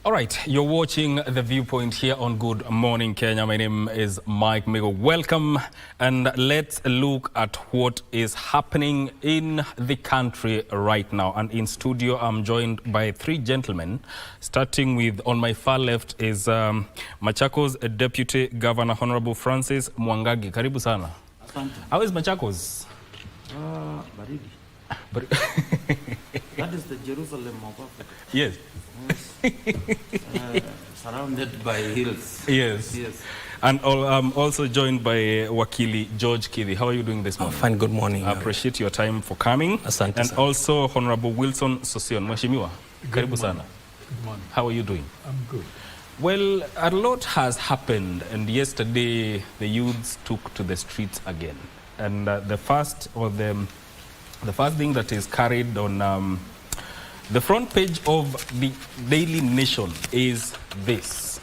All right, you're watching The Viewpoint here on Good Morning Kenya. My name is Mike Migo. Welcome, and let's look at what is happening in the country right now. And in studio, I'm joined by three gentlemen, starting with, on my far left is Machakos Deputy Governor Honorable Francis Mwangagi. Karibu sana. Asante. How is Machakos? Baridi. That is the Jerusalem of Africa. Yes. Surrounded by hills. Yes. Yes. And I'm also joined by Wakili George Kithi. How are you doing this morning? Fine, good morning. I appreciate your time for coming. Asante, and sir. Also Honorable Wilson Sosion. Mheshimiwa, karibu sana. Good morning. How are you doing? I'm good. Well, a lot has happened, and yesterday the youths took to the streets again. And the first thing that is carried on the front page of the Daily Nation is this: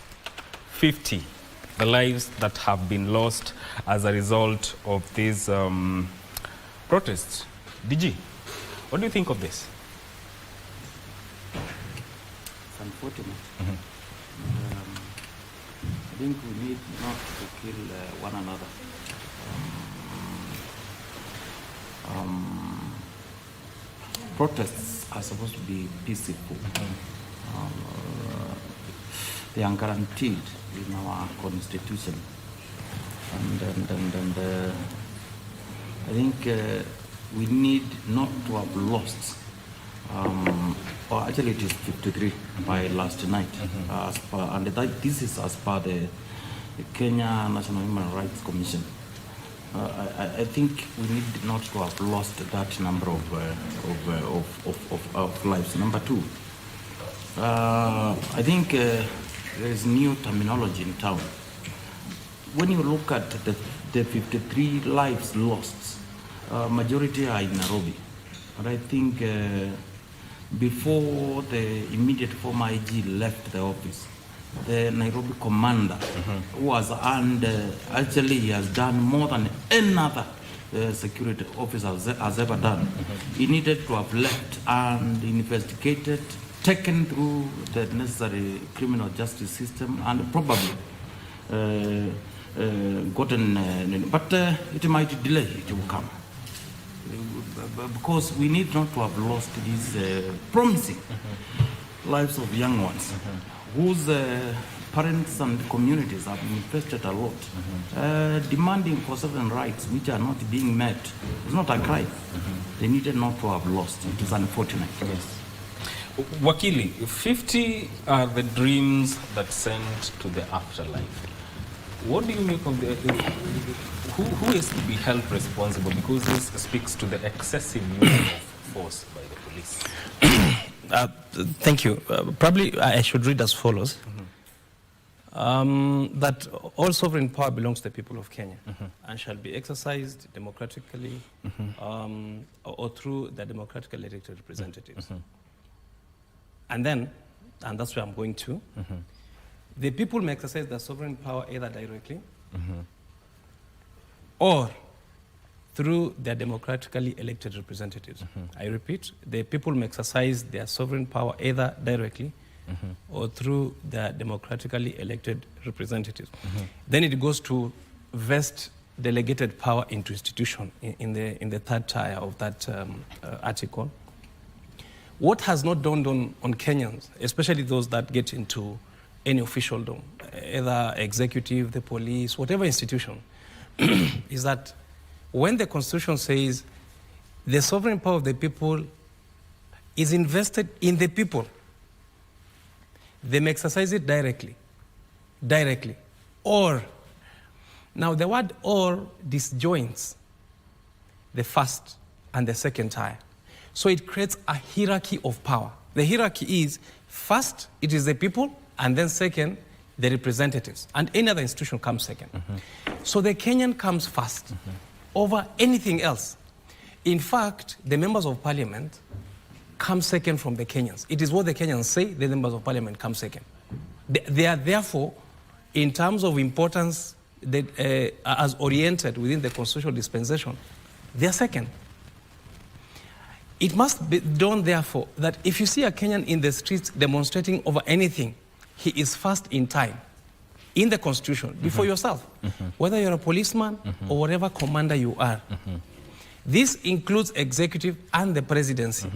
50, the lives that have been lost as a result of these protests. DG, what do you think of this? It's unfortunate. I think we need not to kill one another. Protests are supposed to be peaceful. They are guaranteed in our constitution. And I think we need not to have lost, or actually it is 53 by last night, as per, and this is as per the Kenya National Human Rights Commission. I think we need not to have lost that number of lives. Number two, I think there is new terminology in town. When you look at the 53 lives lost, majority are in Nairobi. But I think before the immediate former IG left the office, the Nairobi commander was, and actually he has done more than any other security officer has ever done. He needed to have left and investigated, taken through the necessary criminal justice system, and probably gotten, but it might delay, it will come. Because we need not to have lost these promising lives of young ones, whose parents and communities have invested a lot, demanding for certain rights which are not being met. It's not a crime. They needed not to have lost. It is unfortunate. Yes. Wakili, 50 are the dreams that send to the afterlife. What do you make of the... Who is to be held responsible? Because this speaks to the excessive use of force by the police. Thank you. Probably I should read as follows. That all sovereign power belongs to the people of Kenya and shall be exercised democratically or through the democratically elected representatives. And then, and that's where I'm going to, the people may exercise their sovereign power either directly or through their democratically elected representatives. I repeat, the people may exercise their sovereign power either directly or through their democratically elected representatives. Then it goes to vest delegated power into institution in the third tier of that article. What has not dawned on Kenyans, especially those that get into any officialdom, either executive, the police, whatever institution, is that when the Constitution says the sovereign power of the people is invested in the people, they may exercise it directly, or, now the word or disjoins the first and the second tier. So it creates a hierarchy of power. The hierarchy is, first, it is the people, and then second, the representatives. And any other institution comes second. So the Kenyan comes first over anything else. In fact, the members of parliament come second from the Kenyans. It is what the Kenyans say, the members of parliament come second. They are therefore, in terms of importance, as oriented within the constitutional dispensation, they are second. It must be done, therefore, that if you see a Kenyan in the streets demonstrating over anything, he is first in time in the Constitution before yourself, whether you're a policeman or whatever commander you are. This includes executive and the presidency.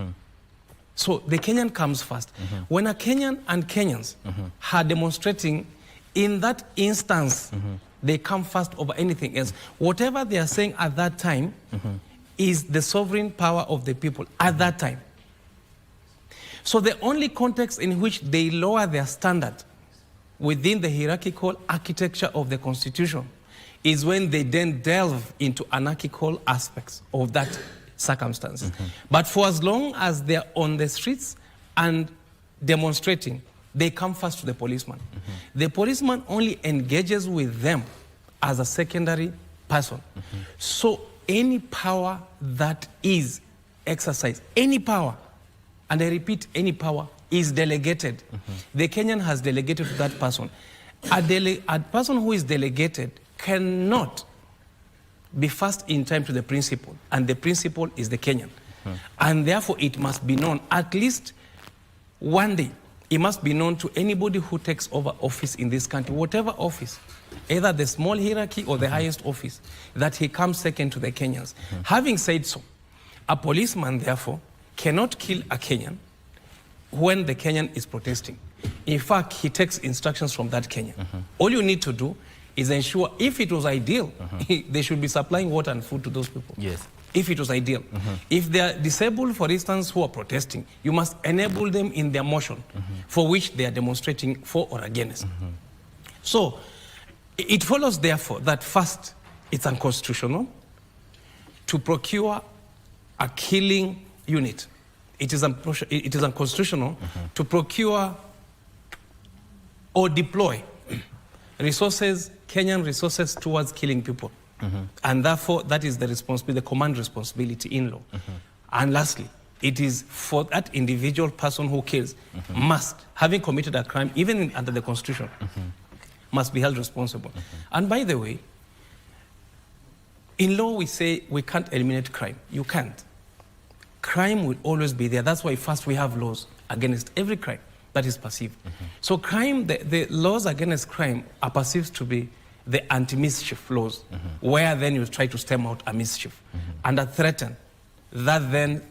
So the Kenyan comes first. When a Kenyan and Kenyans are demonstrating, in that instance, they come first over anything else. Whatever they are saying at that time is the sovereign power of the people at that time. So the only context in which they lower their standard within the hierarchical architecture of the Constitution is when they then delve into anarchical aspects of that circumstance. But for as long as they're on the streets and demonstrating, they come first to the policeman. The policeman only engages with them as a secondary person. So any power that is exercised, any power, and I repeat, any power is delegated. The Kenyan has delegated to that person. A person who is delegated cannot be first in time to the principal, and the principal is the Kenyan. And therefore it must be known, at least one day, it must be known to anybody who takes over office in this country, whatever office, either the small hierarchy or the highest office, that he comes second to the Kenyans. Having said so, a policeman, therefore, cannot kill a Kenyan when the Kenyan is protesting. In fact, he takes instructions from that Kenyan. All you need to do is ensure, if it was ideal, they should be supplying water and food to those people. Yes. If it was ideal. If they are disabled, for instance, who are protesting, you must enable them in their motion for which they are demonstrating for or against. So it follows, therefore, that first, it's unconstitutional to procure a killing unit. It is unconstitutional to procure or deploy resources, Kenyan resources, towards killing people. And therefore, that is the responsibility, the command responsibility in law. And lastly, it is for that individual person who kills must, having committed a crime, even under the Constitution, must be held responsible. And by the way, in law we say we can't eliminate crime. You can't. Crime will always be there. That's why first we have laws against every crime that is perceived. So crime, the laws against crime are perceived to be the anti-mischief laws, where then you try to stem out a mischief and a threaten. That then,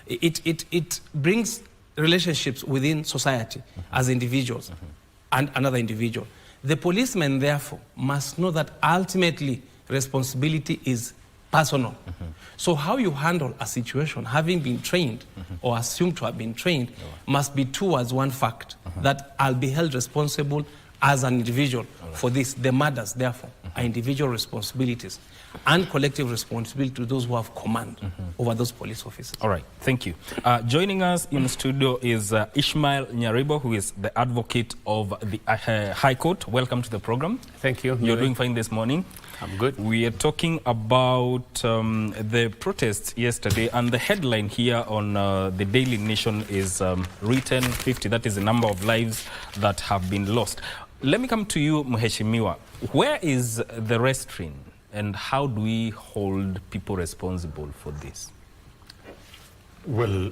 it brings relationships within society as individuals and another individual. The policeman, therefore, must know that ultimately responsibility is personal. So how you handle a situation, having been trained or assumed to have been trained, must be towards one fact, that I'll be held responsible as an individual for this. The murders, therefore, are individual responsibilities and collective responsibility to those who have command over those police officers. All right, thank you. Joining us in studio is Ishmael Nyaribo, who is the advocate of the High Court. Welcome to the program. Thank you. You're doing fine this morning. I'm good. We are talking about the protests yesterday, and the headline here on the Daily Nation is written 50. That is the number of lives that have been lost. Let me come to you, Mheshimiwa. Where is the restraint, and how do we hold people responsible for this? Well,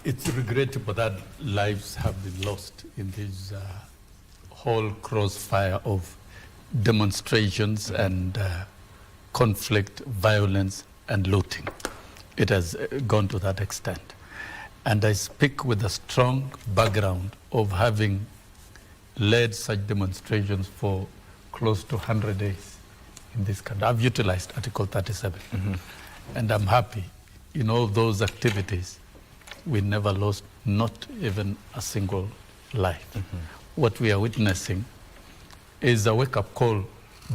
it's regrettable that lives have been lost in this whole crossfire of demonstrations and conflict, violence, and looting. It has gone to that extent. And I speak with a strong background of having led such demonstrations for close to 100 days in this country. I've utilized Article 37. And I'm happy in all those activities, we never lost not even a single life. What we are witnessing is a wake-up call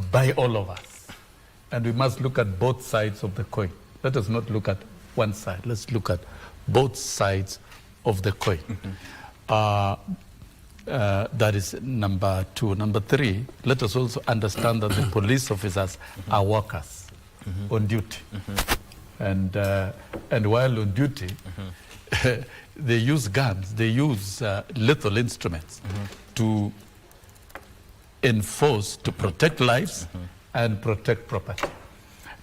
by all of us. And we must look at both sides of the coin. Let us not look at one side. Let's look at both sides of the coin. That is number two. Number three, let us also understand that the police officers are workers on duty. And while on duty, they use guns, they use lethal instruments to enforce, to protect lives and protect property.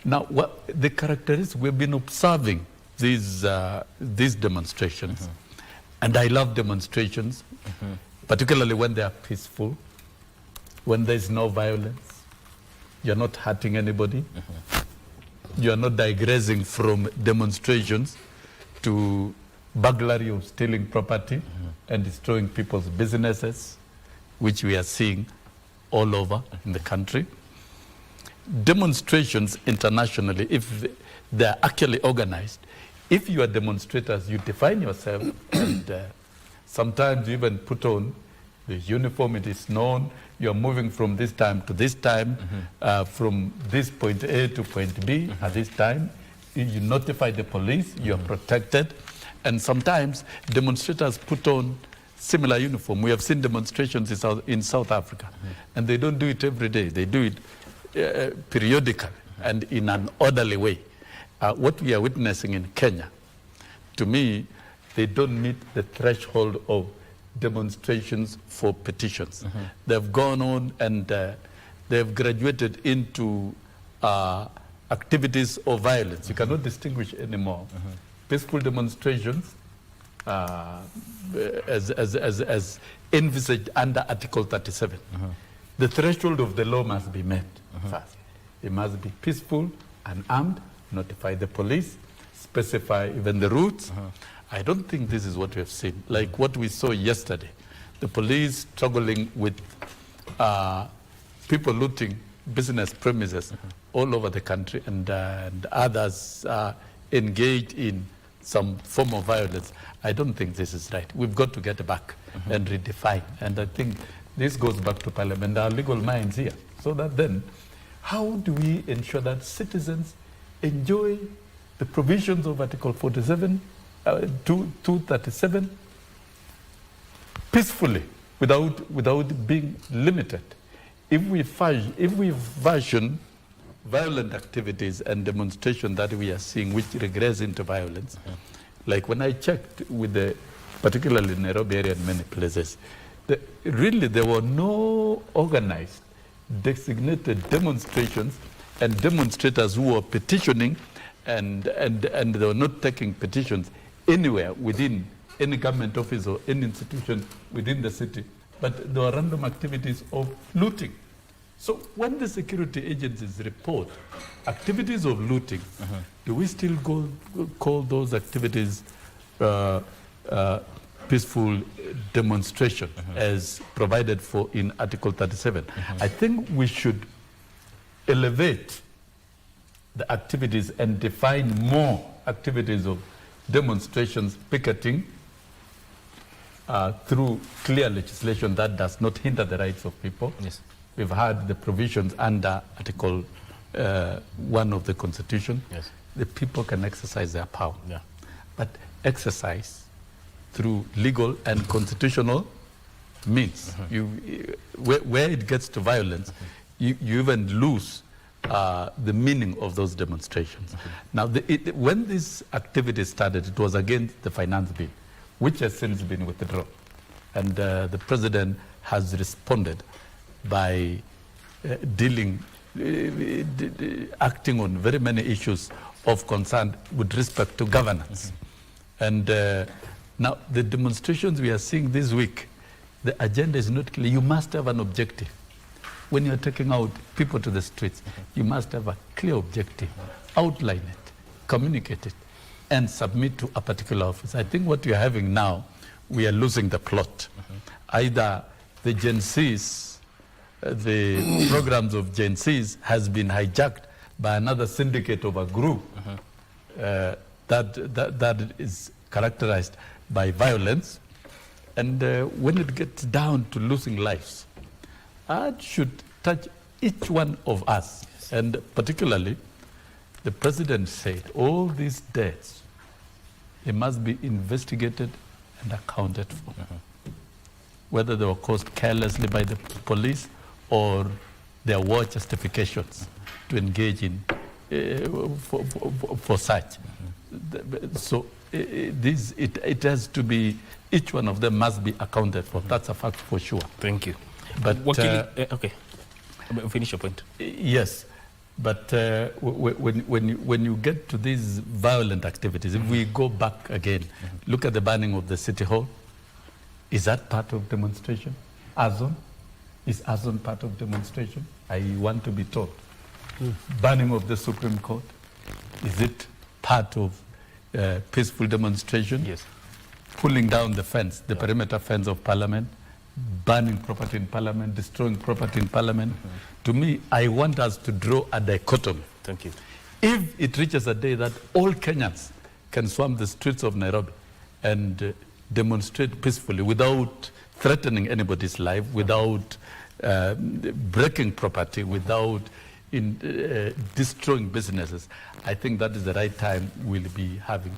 Now, the characteristics, we've been observing these demonstrations, and I love demonstrations. particularly when they are peaceful, when there is no violence, you're not hurting anybody, you are not digressing from demonstrations to burglary or stealing property and destroying people's businesses, which we are seeing all over in the country. Demonstrations internationally, if they are actually organized, if you are demonstrators, you define yourself and sometimes you even put on the uniform, it is known, you're moving from this time to this time, from this point A to point B at this time. You notify the police, you're protected. And sometimes demonstrators put on similar uniform. We have seen demonstrations in South Africa, and they don't do it every day. They do it periodically and in an orderly way. What we are witnessing in Kenya, to me, they don't meet the threshold of demonstrations for petitions. They've gone on and they've graduated into activities of violence. You cannot distinguish anymore. Peaceful demonstrations as envisaged under Article 37. The threshold of the law must be met first. It must be peaceful and armed, notify the police, specify even the routes. I don't think this is what we have seen. Like what we saw yesterday, the police struggling with people looting business premises all over the country, and others engaged in some form of violence. I don't think this is right. We've got to get back and redefine. And I think this goes back to Parliament, our legal minds here. So that then, how do we ensure that citizens enjoy the provisions of Article 47, 237, peacefully, without being limited? If we version violent activities and demonstration that we are seeing, which regress into violence, like when I checked with particularly in Nairobi area and many places, really there were no organized, designated demonstrations and demonstrators who were petitioning, and they were not taking petitions anywhere within any government office or any institution within the city, but there were random activities of looting. So when the security agencies report activities of looting, do we still call those activities peaceful demonstration as provided for in Article 37? I think we should elevate the activities and define more activities of demonstrations, picketing, through clear legislation that does not hinder the rights of people. Yes. We've had the provisions under Article 1 of the Constitution. Yes. The people can exercise their power. Yeah. But exercise through legal and constitutional means. Where it gets to violence, you even lose the meaning of those demonstrations. Now, when this activity started, it was against the finance bill, which has since been withdrawn. And the president has responded by acting on very many issues of concern with respect to governance. And now the demonstrations we are seeing this week, the agenda is not clear. You must have an objective. When you're taking out people to the streets, you must have a clear objective, outline it, communicate it, and submit to a particular office. I think what we are having now, we are losing the plot. Either the Gen Zs, the programs of Gen Zs has been hijacked by another syndicate of a group that is characterized by violence. And when it gets down to losing lives, it should touch each one of us. Yes. And particularly, the president said all these deaths, they must be investigated and accounted for. Whether they were caused carelessly by the police or there were justifications to engage in for such. So it has to be, each one of them must be accounted for. That's a fact for sure. Thank you. But okay, finish your point. Yes, but when you get to these violent activities, if we go back again, look at the burning of the City Hall, Is that part of demonstration? Arson? Is arson part of demonstration? I want to be taught. Burning of the Supreme Court? Is it part of peaceful demonstration? Yes. Pulling down the fence, the perimeter fence of Parliament, burning property in Parliament, destroying property in Parliament. To me, I want us to draw a dichotomy. Thank you. If it reaches a day that all Kenyans can swarm the streets of Nairobi and demonstrate peacefully without threatening anybody's life, without breaking property, without destroying businesses, I think that is the right time we'll be having.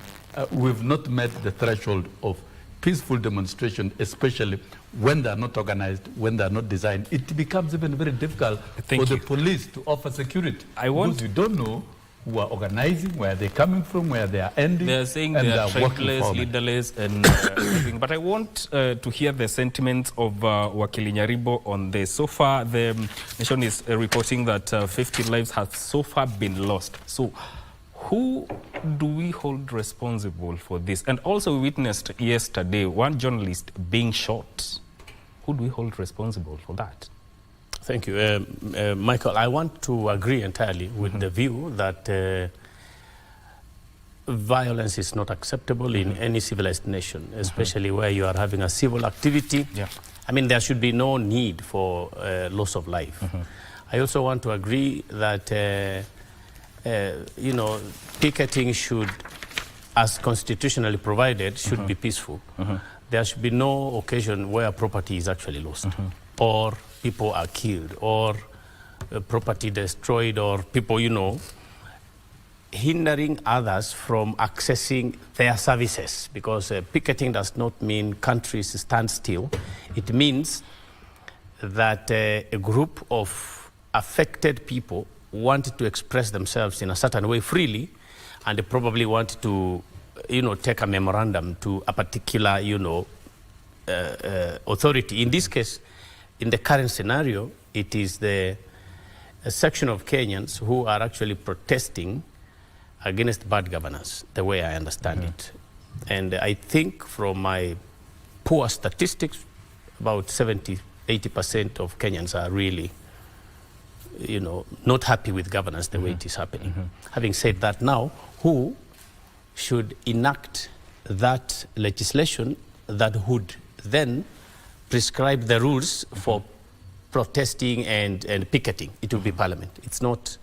We've not met the threshold of peaceful demonstration, especially when they are not organized, when they are not designed. It becomes even very difficult for the police to offer security. Because you don't know who are organizing, where they're coming from, where they are ending. They are saying they are traitless, leaderless, and everything. But I want to hear the sentiments of Wakili Nyaribo on this. So far, the nation is reporting that 50 lives have so far been lost. So who do we hold responsible for this? And also we witnessed yesterday one journalist being shot. Who do we hold responsible for that? Thank you. Michael, I want to agree entirely with the view that violence is not acceptable in any civilized nation, especially where you are having a civil activity. Yeah. I mean, there should be no need for loss of life. I also want to agree that, you know, picketing should, as constitutionally provided, should be peaceful. There should be no occasion where property is actually lost, or people are killed, or property destroyed, or people, you know, hindering others from accessing their services. Because picketing does not mean countries stand still. It means that a group of affected people want to express themselves in a certain way freely, and they probably want to, you know, take a memorandum to a particular, you know, authority. In this case, in the current scenario, it is a section of Kenyans who are actually protesting against bad governance, the way I understand it. And I think from my poor statistics, about 70–80% of Kenyans are really, you know, not happy with governance the way it is happening. Having said that, now, who should enact that legislation that would then prescribe the rules for protesting and picketing? It will be Parliament. It's not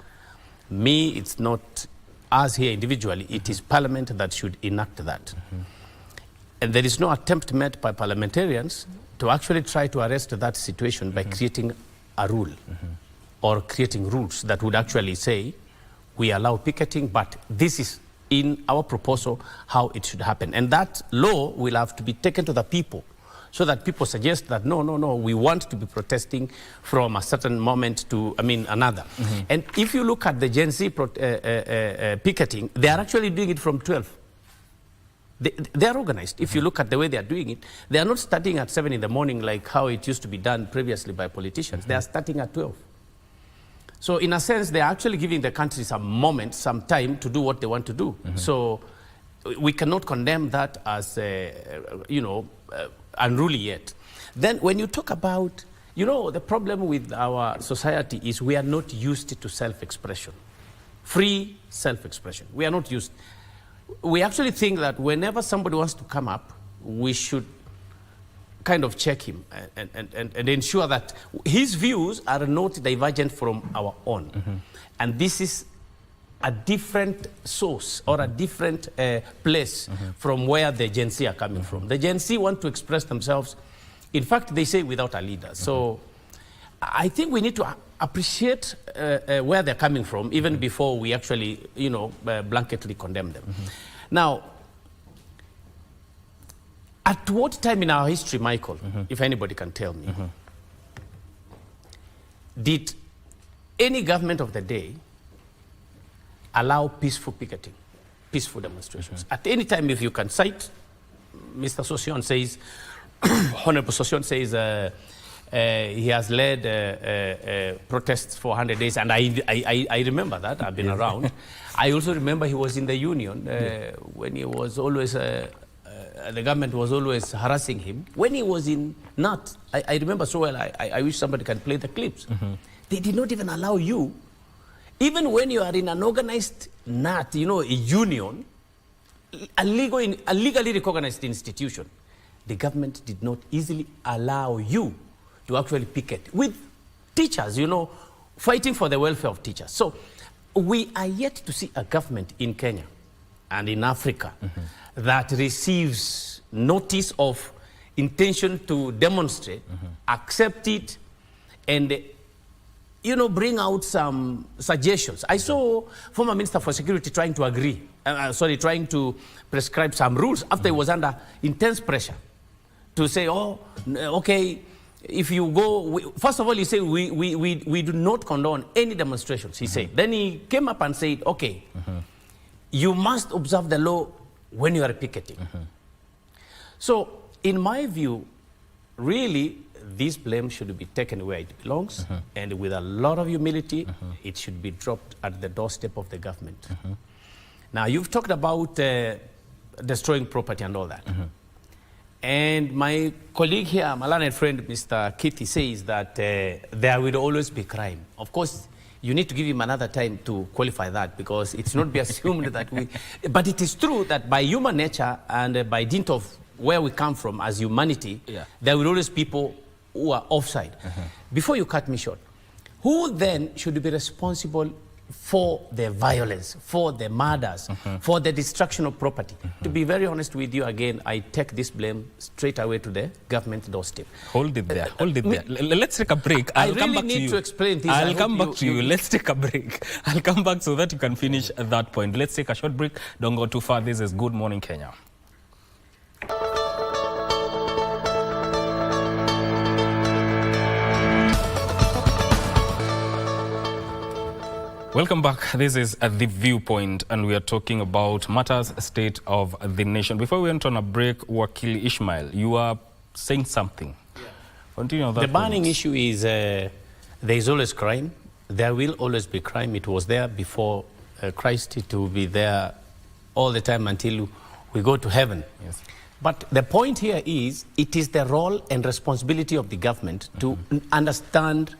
me, it's not us here individually, it is Parliament that should enact that. And there is no attempt made by parliamentarians to actually try to arrest that situation by creating a rule or creating rules that would actually say, we allow picketing, but this is in our proposal how it should happen. And that law will have to be taken to the people, so that people suggest that, no, we want to be protesting from a certain moment to, another. And if you look at the Gen Z picketing, they are actually doing it from 12. They are organized. If you look at the way they are doing it, they are not starting at 7 in the morning like how it used to be done previously by politicians. They are starting at 12. So in a sense, they are actually giving the country some moment, some time to do what they want to do. So we cannot condemn that as, unruly yet. Then when you talk about, the problem with our society is we are not used to self-expression, free self-expression. We are not used. We actually think that whenever somebody wants to come up, we should kind of check him and ensure that his views are not divergent from our own. And this is a different source or a different place from where the Gen Z are coming from. The Gen Z want to express themselves. In fact, they say without a leader. So I think we need to appreciate where they're coming from even before we actually, blanketly condemn them. Now, at what time in our history, Michael, if anybody can tell me, did any government of the day allow peaceful picketing, peaceful demonstrations? At any time, if you can cite, Mr. Sosion says, Honorable Sosion says he has led protests for 100 days, and I remember that, I've been around. I also remember he was in the union when he was always the government was always harassing him. When he was in NAT, I remember so well, I wish somebody can play the clips. They did not even allow you, even when you are in an organized NAT, you know, a union, a legally recognized institution, the government did not easily allow you to actually picket with teachers, you know, fighting for the welfare of teachers. So we are yet to see a government in Kenya and in Africa that receives notice of intention to demonstrate, accept it, and you know, bring out some suggestions. I saw former Minister for Security trying to agree, trying to prescribe some rules after he was under intense pressure to say, oh, okay, if you go, first of all, he said, we do not condone any demonstrations, he said. Then he came up and said, okay, you must observe the law when you are picketing. So, in my view, really, this blame should be taken where it belongs, and with a lot of humility, it should be dropped at the doorstep of the government. Now, you've talked about destroying property and all that. And my colleague here, my learned friend, Mr. Kitty, says that there will always be crime. Of course, you need to give him another time to qualify that, because it's not be assumed that we... But it is true that by human nature and by dint of where we come from as humanity, there will always be people who are offside. Before you cut me short, who then should be responsible for the violence, for the murders, for the destruction of property? To be very honest with you, again, I take this blame straight away to the government doorstep. Hold it there, hold it there. Let's take a break. I'll come back to you. To explain this. I'll come back to you. Let's take a break. I'll come back so that you can finish at that point. Let's take a short break. Don't go too far. This is Good Morning Kenya. Welcome back. This is The Viewpoint, and we are talking about matters state of the nation. Before we went on a break, Wakili Ishmael, you are saying something. Continue on that. The burning issue is there is always crime. There will always be crime. It was there before Christ. It will be there all the time until we go to heaven. Yes. But the point here is, it is the role and responsibility of the government to understand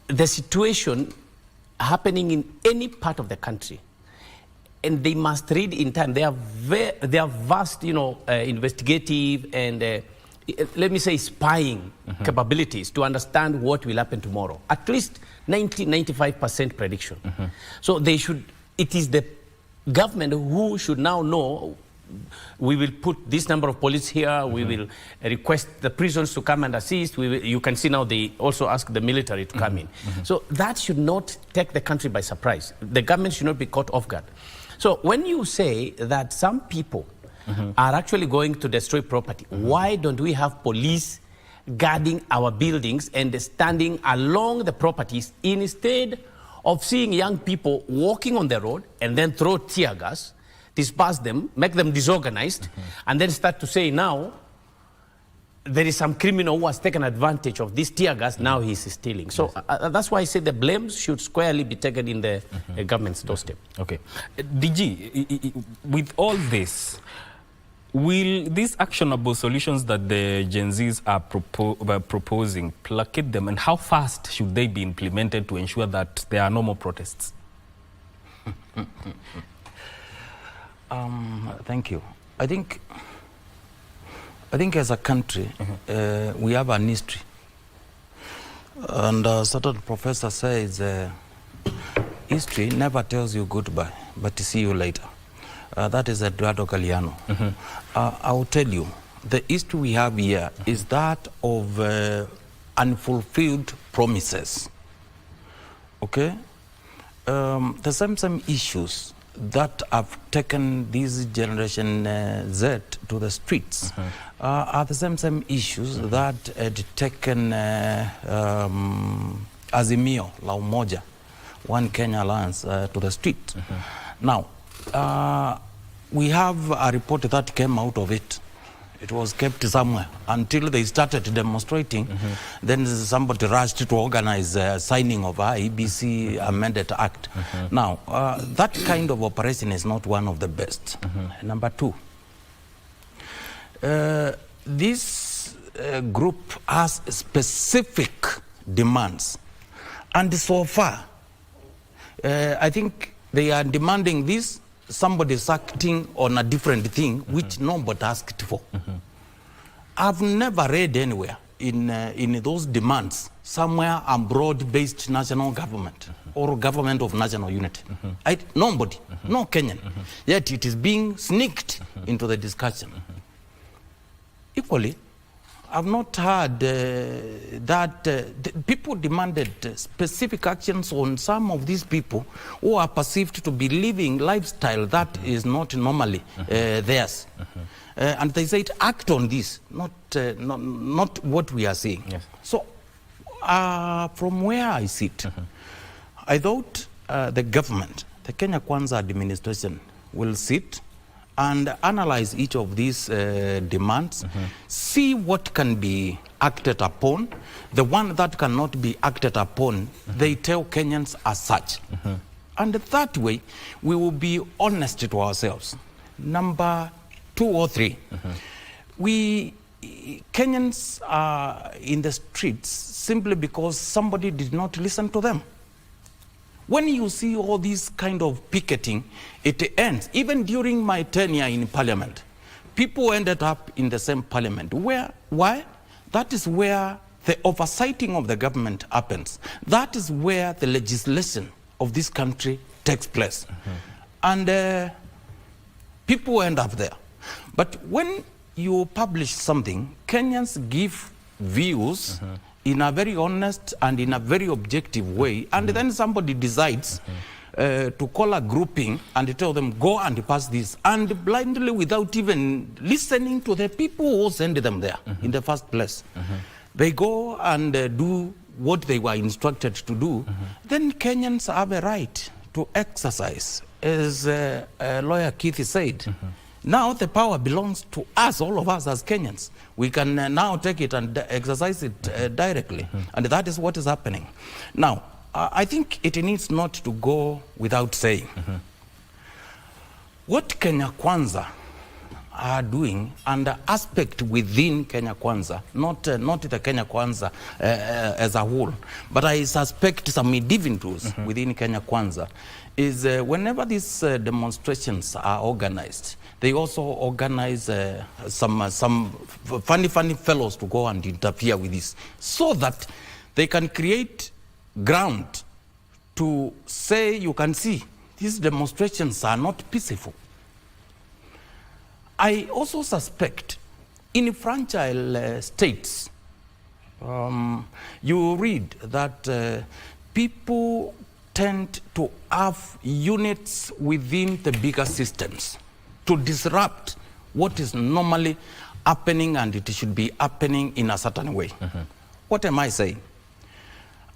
the situation happening in any part of the country, and they must read in time. They are vast, you know, investigative and let me say spying capabilities to understand what will happen tomorrow. At least 90-95% prediction. So they should. It is the government who should now know. We will put this number of police here. We will request the prisons to come and assist. You can see now they also ask the military to come in. So that should not take the country by surprise. The government should not be caught off guard. So when you say that some people are actually going to destroy property, why don't we have police guarding our buildings and standing along the properties instead of seeing young people walking on the road and then throw tear gas, disperse them, make them disorganized, and then start to say now there is some criminal who has taken advantage of this tear gas, now he's stealing. So that's why I say the blame should squarely be taken in the government's doorstep. Okay. DG, with all this, will these actionable solutions that the Gen Zs are proposing placate them, and how fast should they be implemented to ensure that there are no more protests? Thank you. I think as a country, we have an history. And a certain professor says, history never tells you goodbye, but see you later. That is Eduardo Galeano. I will tell you, the history we have here is that of unfulfilled promises. Okay? The same issues that have taken this generation Z to the streets are the same issues that had taken Azimio La Umoja, One Kenya Alliance, to the street. Now, we have a report that came out of it. It was kept somewhere until they started demonstrating. Then somebody rushed to organize signing of our KBC Amended Act. Now, that kind of operation is not one of the best. Number two, This group has specific demands. And so far, I think they are demanding this. Somebody is acting on a different thing, which nobody asked for. I've never read anywhere in those demands somewhere a broad-based national government or government of national unity. Nobody, no Kenyan. Yet it is being sneaked into the discussion. Equally, I've not heard that people demanded specific actions on some of these people who are perceived to be living lifestyle that is not normally theirs. And they said, act on this, not what we are saying. Yes. So, from where I sit, I thought the government, the Kenya Kwanza administration, will sit and analyze each of these demands, see what can be acted upon. The one that cannot be acted upon, they tell Kenyans as such. And that way, we will be honest to ourselves. Number 2 or 3, Kenyans are in the streets simply because somebody did not listen to them. When you see all this kind of picketing, it ends. Even during my tenure in parliament, people ended up in the same parliament. Why? That is where the oversighting of the government happens. That is where the legislation of this country takes place. And people end up there. But when you publish something, Kenyans give views in a very honest and in a very objective way, and then somebody decides to call a grouping and tell them, go and pass this, and blindly, without even listening to the people who sent them there in the first place, they go and do what they were instructed to do. Then Kenyans have a right to exercise, as lawyer Keith said. Now the power belongs to us, all of us as Kenyans. We can now take it and exercise it directly. And that is what is happening. Now, I think it needs not to go without saying. What Kenya Kwanza are doing, and the aspect within Kenya Kwanza, not the Kenya Kwanza as a whole, but I suspect some individuals within Kenya Kwanza, is whenever these demonstrations are organized, they also organize some funny fellows to go and interfere with this, so that they can create ground to say, you can see, these demonstrations are not peaceful. I also suspect in fragile states, you read that people tend to have units within the bigger systems to disrupt what is normally happening, and it should be happening in a certain way. What am I saying?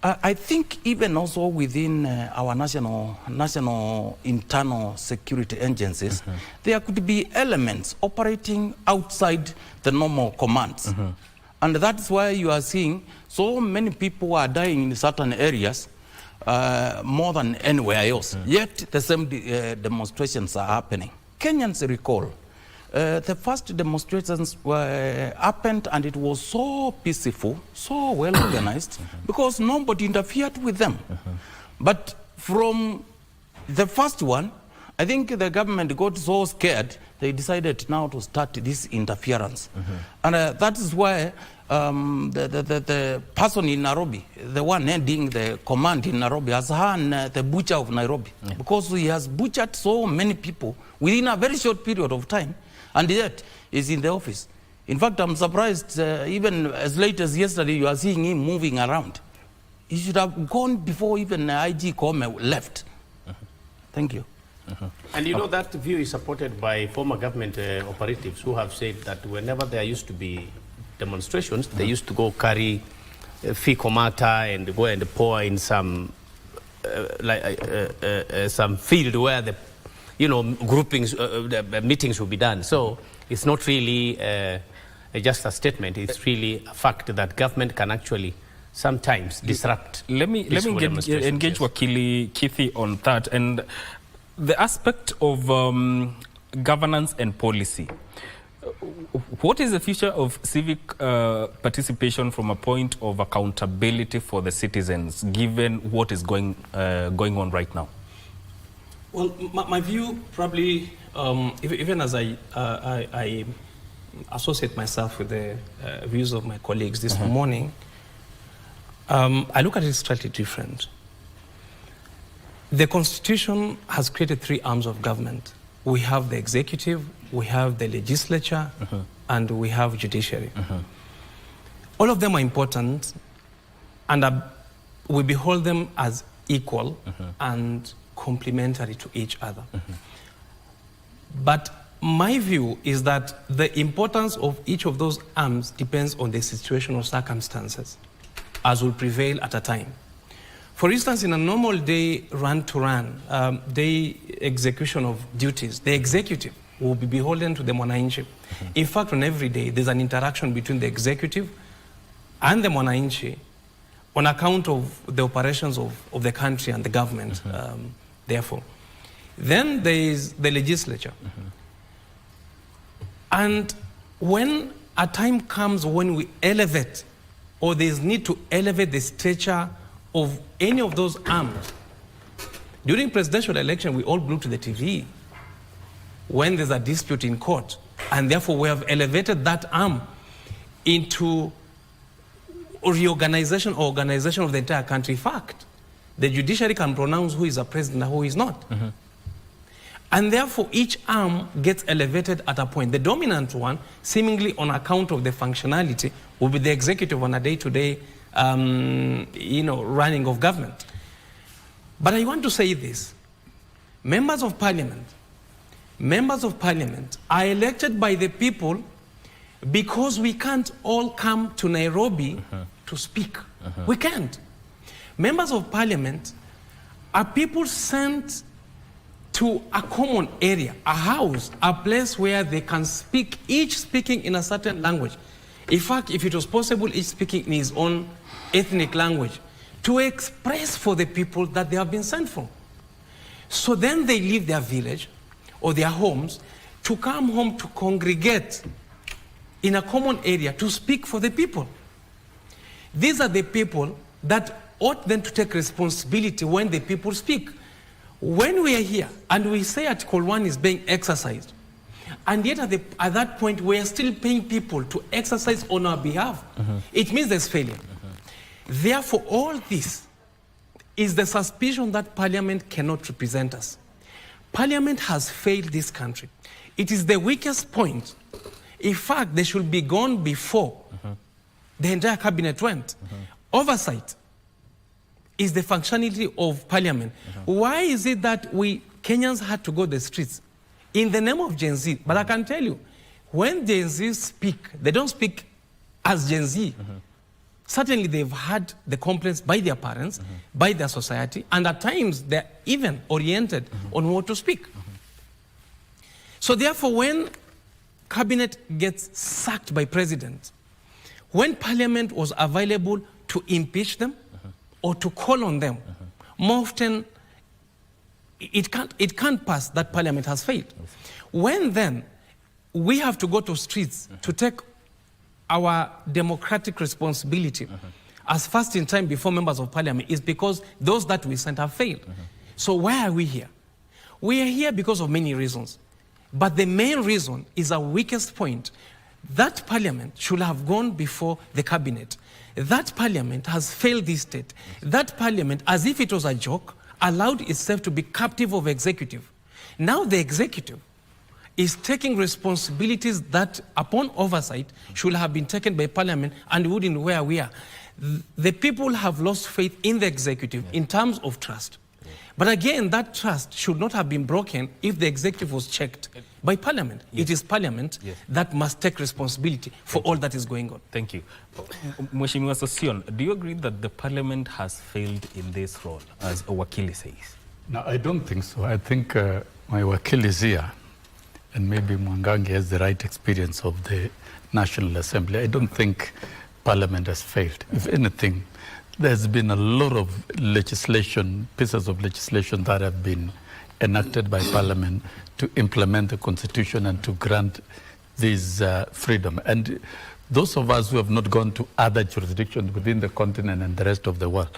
I think even also within our national internal security agencies, there could be elements operating outside the normal commands. And that's why you are seeing so many people are dying in certain areas more than anywhere else. Yet the same demonstrations are happening. Kenyans recall the first demonstrations happened, and it was so peaceful, so well organized, because nobody interfered with them. But from the first one, I think the government got so scared, they decided now to start this interference. And that is why the person in Nairobi, the one heading the command in Nairobi, has hung the butcher of Nairobi, because he has butchered so many people within a very short period of time, and yet is in the office. In fact, I'm surprised, even as late as yesterday, you are seeing him moving around. He should have gone before even IG Kome left. Thank you. And you know that view is supported by former government operatives who have said that whenever there used to be demonstrations, they used to go carry fecal matter and go and pour in some field where the groupings, meetings will be done. So it's not really just a statement. It's really a fact that government can actually sometimes disrupt. Let me engage Wakili Kithi on that, and the aspect of governance and policy. what is the future of civic participation from a point of accountability for the citizens, given what is going on right now? Well, my view probably, even as I associate myself with the views of my colleagues this morning, I look at it slightly different. The Constitution has created 3 arms of government. We have the executive, we have the legislature, and we have judiciary. All of them are important, and we behold them as equal and complementary to each other. But my view is that the importance of each of those arms depends on the situational circumstances as will prevail at a time. For instance, in a normal day run-to-run, day execution of duties, the executive will be beholden to the mwananchi. In fact, on every day, there's an interaction between the executive and the mwananchi on account of the operations of the country and the government, therefore. Then there is the legislature. And when a time comes when we elevate, or there's need to elevate the stature of any of those arms, during presidential election, we all glued to the TV when there's a dispute in court, and therefore we have elevated that arm into reorganization or organization of the entire country. In fact, the judiciary can pronounce who is a president and who is not. And therefore, each arm gets elevated at a point. The dominant one, seemingly on account of the functionality, will be the executive on a day-to-day running of government. But I want to say this. Members of parliament are elected by the people because we can't all come to Nairobi to speak. We can't. Members of parliament are people sent to a common area, a house, a place where they can speak, each speaking in a certain language. In fact, if it was possible, each speaking in his own ethnic language, to express for the people that they have been sent for. So then they leave their village or their homes to come home to congregate in a common area to speak for the people. These are the people that ought then to take responsibility when the people speak. When we are here and we say Article 1 is being exercised, and yet at that point we are still paying people to exercise on our behalf, it means there's failure. Therefore, all this is the suspicion that Parliament cannot represent us. Parliament has failed this country. It is the weakest point. In fact, they should be gone before the entire cabinet went. Oversight is the functionality of Parliament. Why is it that we Kenyans had to go to the streets in the name of Gen Z? But I can tell you, when Gen Z speak, they don't speak as Gen Z. Certainly they've had the complaints by their parents, by their society, and at times they're even oriented on what to speak. So therefore, when cabinet gets sacked by president, when Parliament was available to impeach them or to call on them, more often it can't pass that Parliament has failed. When then we have to go to streets to take our democratic responsibility as first in time before members of Parliament, is because those that we sent have failed. So why are we here? We are here because of many reasons. But the main reason is our weakest point. That Parliament should have gone before the cabinet. That Parliament has failed this state. That Parliament, as if it was a joke, allowed itself to be captive of executive. Now the executive is taking responsibilities that, upon oversight, should have been taken by Parliament and wouldn't where we are. The people have lost faith in the executive in terms of trust. But again, that trust should not have been broken if the executive was checked by Parliament. It is Parliament that must take responsibility for all that is going on. Thank you. Mheshimiwa Sosion, do you agree that the Parliament has failed in this role, as Wakili says? No, I don't think so. I think my Wakili is here, and maybe Mwangangi has the right experience of the National Assembly. I don't think Parliament has failed. If anything, there's been a lot of legislation, pieces of legislation that have been enacted by Parliament to implement the Constitution and to grant this freedom. And those of us who have not gone to other jurisdictions within the continent and the rest of the world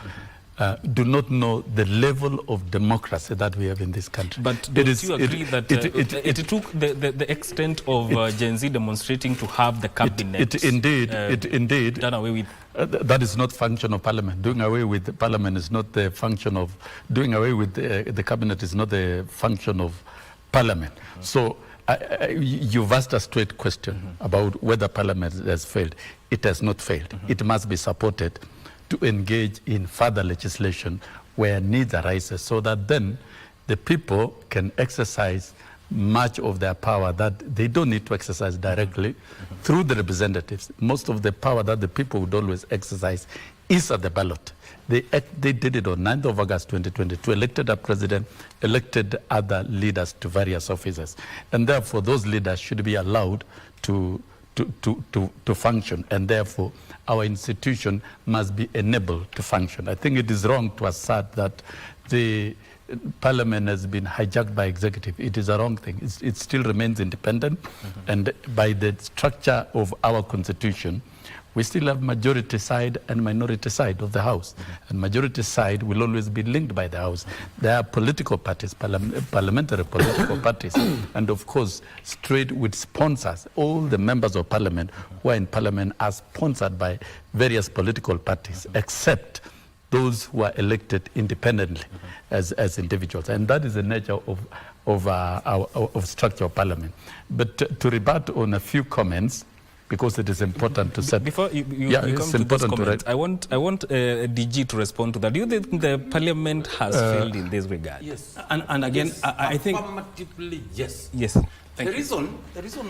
do not know the level of democracy that we have in this country. But don't you agree that it took the extent of Gen Z demonstrating to have the cabinet done away with? That is not function of parliament. Doing away with the parliament is not the function of, doing away with the cabinet is not the function of parliament. So you've asked a straight question about whether parliament has failed. It has not failed. It must be supported to engage in further legislation where needs arises, so that then the people can exercise much of their power that they don't need to exercise directly through the representatives. Most of the power that the people would always exercise is at the ballot. They did it on 9th of August 2022, elected a president, elected other leaders to various offices. And therefore, those leaders should be allowed to function, and therefore our institution must be enabled to function. I think it is wrong to assert that the parliament has been hijacked by executive. It is a wrong thing. It still remains independent, and by the structure of our constitution, we still have majority side and minority side of the House. And majority side will always be linked by the House. There are political parties, parliamentary political parties, and of course, straight with sponsors. All the members of parliament who are in parliament are sponsored by various political parties, except those who are elected independently as individuals. And that is the nature of structure of parliament. But to rebut on a few comments, because it is important to set. Before you come to this comment, I want DG to respond to that. Do you think the parliament has failed in this regard? Yes. And again, yes, I think... Affirmatively, yes. Yes. The reason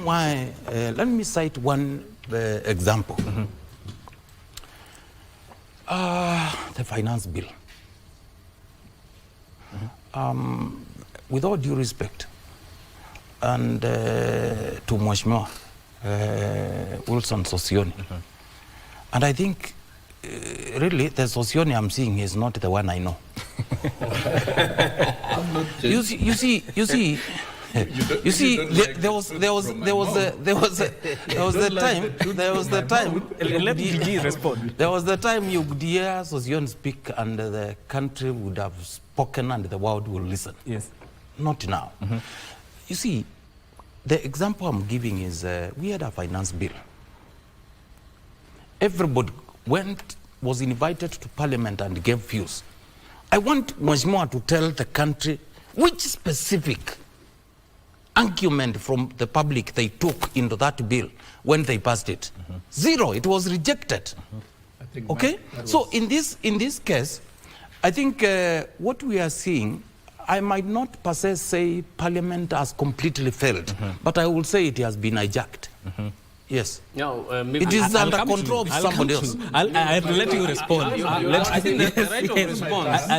why, let me cite one example. The finance bill. With all due respect, and to Mheshimiwa Wilson Sosioni. And I think, really, the Sosioni I'm seeing is not the one I know. You see, there was the time. Let DG respond. There was the time you could hear Sosioni speak, and the country would have spoken, and the world will listen. Yes. Not now. You see, the example I'm giving is we had a finance bill. Everybody was invited to parliament and gave views. I want Mheshimiwa to tell the country which specific argument from the public they took into that bill when they passed it. Zero. It was rejected. Okay? So in this case, I think what we are seeing, I might not per se say Parliament has completely failed, but I will say it has been hijacked. Yes. No, it is under control of somebody else. I'll let you respond. I think the right of response.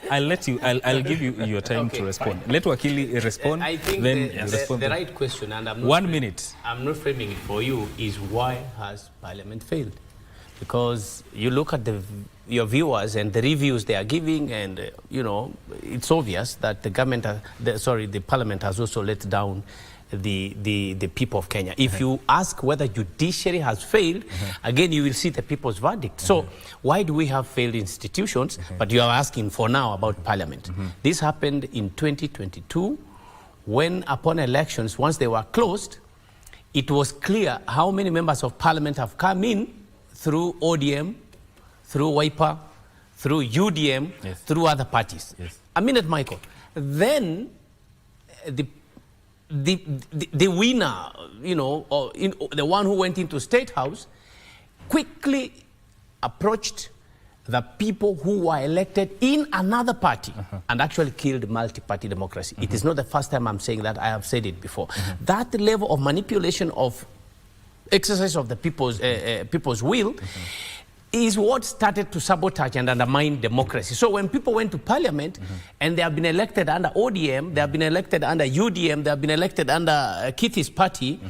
I'll let you. I'll give you your time to respond. Let Wakili respond. I think then the right question, and I'm not 1 minute. I'm not framing it for you, is why has Parliament failed? Because you look at your viewers and the reviews they are giving, and it's obvious that the government, the Parliament has also let down the people of Kenya. If you ask whether judiciary has failed, again you will see the people's verdict. So why do we have failed institutions? But you are asking for now about Parliament. This happened in 2022, when upon elections, once they were closed, it was clear how many members of Parliament have come in through ODM, through Wiper, through UDM, through other parties. A minute, Michael. Then the winner, or the one who went into State House, quickly approached the people who were elected in another party and actually killed multi-party democracy. It is not the first time I'm saying that. I have said it before. That level of manipulation of exercise of the people's will is what started to sabotage and undermine democracy. So when people went to Parliament and they have been elected under ODM, they have been elected under UDM, they have been elected under Kithi's party,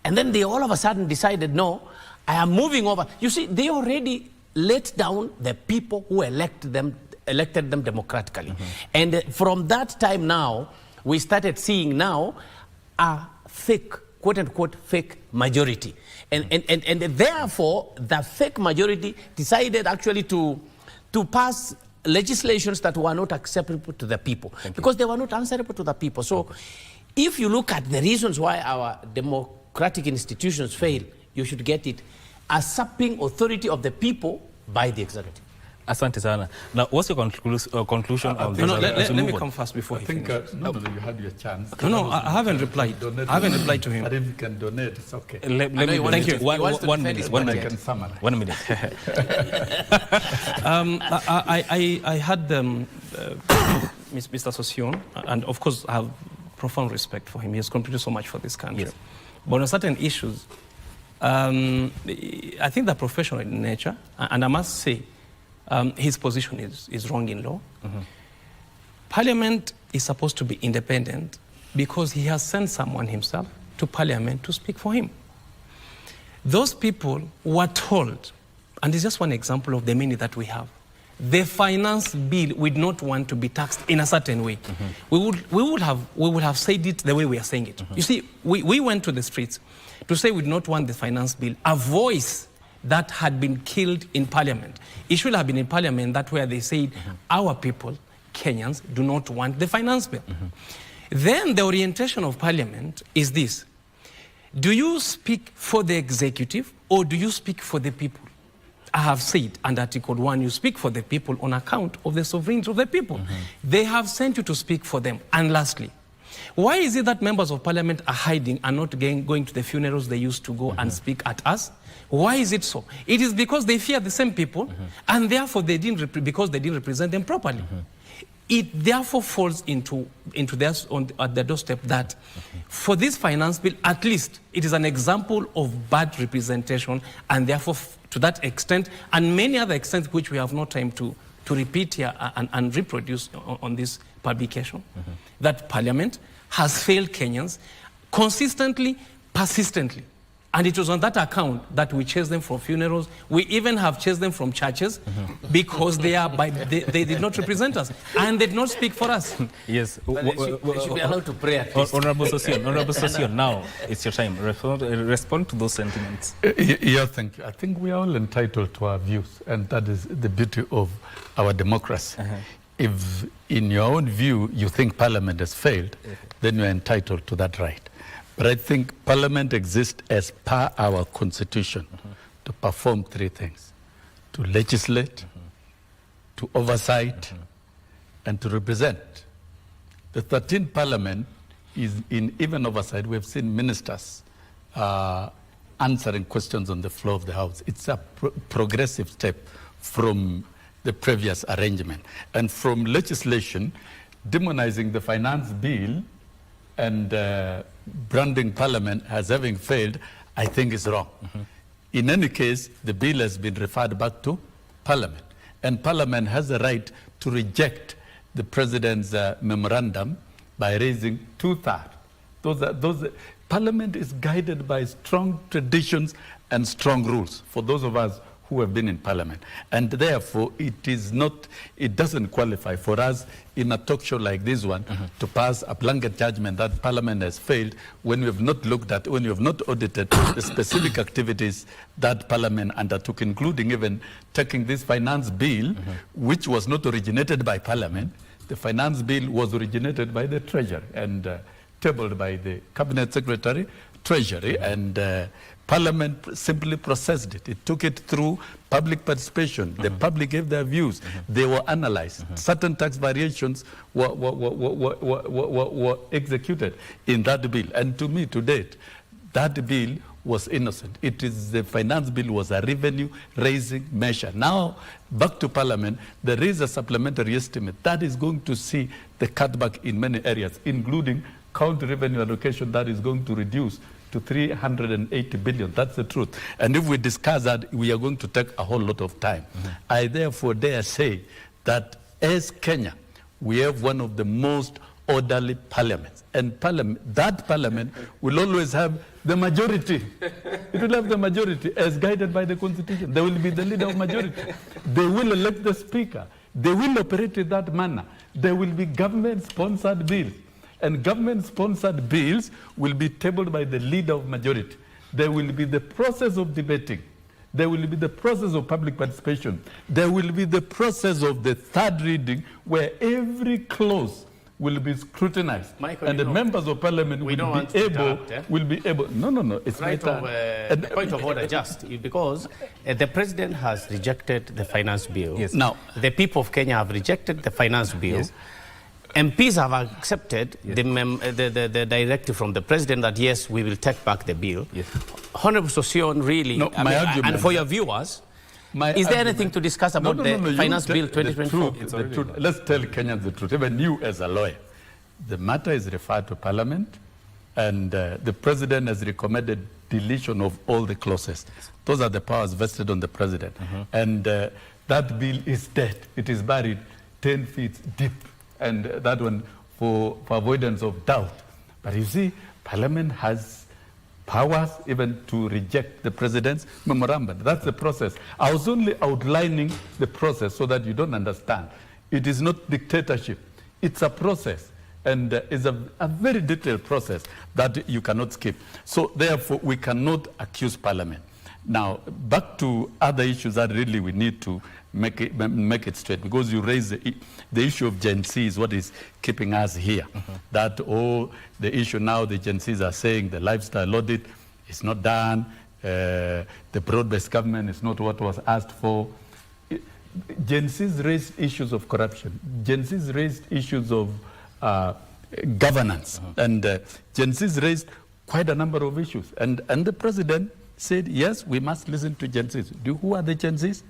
and then they all of a sudden decided, no, I am moving over. You see, they already let down the people who elected them democratically. And from that time now, we started seeing now a fake quote-unquote fake majority. And therefore, the fake majority decided actually to pass legislations that were not acceptable to the people because they were not answerable to the people. So if you look at the reasons why our democratic institutions fail, you should get it as usurping authority of the people by the executive. Asante sana. Now, what's your conclusion on this? Let me come first before I think no, you had your chance. No, I haven't replied. I haven't replied to him. But if you can donate, it's okay. Thank you. 1 minute. 1 minute. I can summarize. 1 minute. I had Mr. Sosion, and of course I have profound respect for him. He has contributed so much for this country. Yes. But on certain issues, I think they're professional in nature, and I must say, his position is wrong in law. Parliament is supposed to be independent because he has sent someone himself to Parliament to speak for him. Those people were told, and it's just one example of the many that we have, the finance bill would not want to be taxed in a certain way. We would have said it the way we are saying it. You see, we went to the streets to say we do not want the finance bill, a voice that had been killed in Parliament. It should have been in Parliament that where they said, our people, Kenyans, do not want the finance bill. Then the orientation of Parliament is this. Do you speak for the executive or do you speak for the people? I have said under Article 1, you speak for the people on account of the sovereignty of the people. They have sent you to speak for them. And lastly, why is it that members of Parliament are hiding and not going to the funerals they used to go and speak at us? Why is it so? It is because they fear the same people, and therefore because they didn't represent them properly. It therefore falls into at the doorstep that for this finance bill, at least it is an example of bad representation, and therefore to that extent, and many other extents which we have no time to repeat here and reproduce on this publication, that Parliament has failed Kenyans consistently, persistently. And it was on that account that we chased them from funerals. We even have chased them from churches because they did not represent us and they did not speak for us. Yes. They should be allowed to pray at least. Honorable Sosion, now it's your time. Respond to those sentiments. Yeah, thank you. I think we are all entitled to our views, and that is the beauty of our democracy. If in your own view you think Parliament has failed, then you're entitled to that right. But I think Parliament exists as per our Constitution to perform three things: to legislate, to oversight, and to represent. The 13th Parliament is in even oversight. We have seen ministers answering questions on the floor of the House. It's a progressive step from the previous arrangement. And from legislation, demonizing the finance bill and branding Parliament as having failed, I think is wrong. In any case, the bill has been referred back to Parliament, and Parliament has the right to reject the President's memorandum by raising 2/3. Parliament is guided by strong traditions and strong rules for those of us who have been in Parliament, and therefore it doesn't qualify for us in a talk show like this one to pass a blanket judgment that Parliament has failed when we have not looked at, when we have not audited the specific activities that Parliament undertook, including even taking this finance bill, which was not originated by Parliament. The finance bill was originated by the Treasury and tabled by the Cabinet Secretary, Treasury, and Parliament simply processed it. It took it through public participation. The public gave their views. They were analyzed. Certain tax variations were executed in that bill. And to me, to date, that bill was innocent. The finance bill was a revenue-raising measure. Now, back to Parliament, there is a supplementary estimate that is going to see the cutback in many areas, including county revenue allocation that is going to reduce to 380 billion. That's the truth. And if we discuss that, we are going to take a whole lot of time. I therefore dare say that as Kenya, we have one of the most orderly parliaments. And that parliament will always have the majority. It will have the majority as guided by the Constitution. They will be the leader of majority. They will elect the speaker. They will operate in that manner. There will be government-sponsored bills. And government-sponsored bills will be tabled by the leader of majority. There will be the process of debating. There will be the process of public participation. There will be the process of the third reading where every clause will be scrutinized. Michael, and the members of parliament will be able. No. It's right of point of order just because the president has rejected the finance bill. Yes. Now, the people of Kenya have rejected the finance bill. Yes. MPs have accepted the directive from the president that yes, we will take back the bill. Yes. Honorable Sosion, really, No, my argument, and for your viewers, is there anything to discuss about the finance bill 2024? Let's tell Kenyans the truth. Even you as a lawyer, the matter is referred to Parliament, and the president has recommended deletion of all the clauses. Those are the powers vested on the president, and that bill is dead. It is buried 10 feet deep, and that one for avoidance of doubt. But you see, Parliament has powers even to reject the president's memorandum. That's the process. I was only outlining the process so that you don't understand. It is not dictatorship. It's a process, and it's a very detailed process that you cannot skip. So therefore, we cannot accuse Parliament. Now, back to other issues that really we need to make it straight, because you raise the issue of Gen Z is what is keeping us here. That the issue now, the Gen Zs are saying the lifestyle audit is not done, the broad-based government is not what was asked for. Gen Zs raised issues of corruption. Gen Zs raised issues of governance, and Gen Zs raised quite a number of issues. And the president said, yes, we must listen to Gen Zs. Who are the Gen Zs?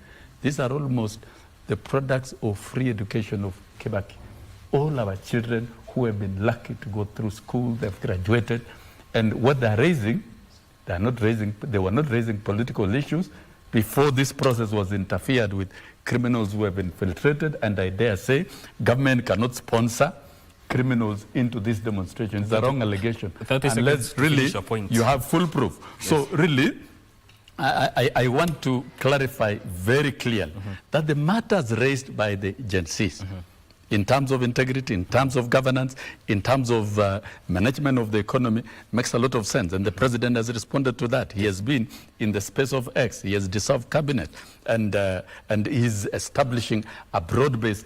These are almost the products of free education of Kibaki. All our children who have been lucky to go through school, they've graduated, and what they're raising, they were not raising political issues before this process was interfered with. Criminals who have infiltrated, and I dare say, government cannot sponsor criminals into this demonstration. It's a wrong allegation. Unless really you have full proof. Yes. So really, I want to clarify very clearly that the matters raised by the Gen Zs in terms of integrity, in terms of governance, in terms of management of the economy makes a lot of sense. And the president has responded to that. He has been in the space of X. He has dissolved cabinet, and he's establishing a broad-based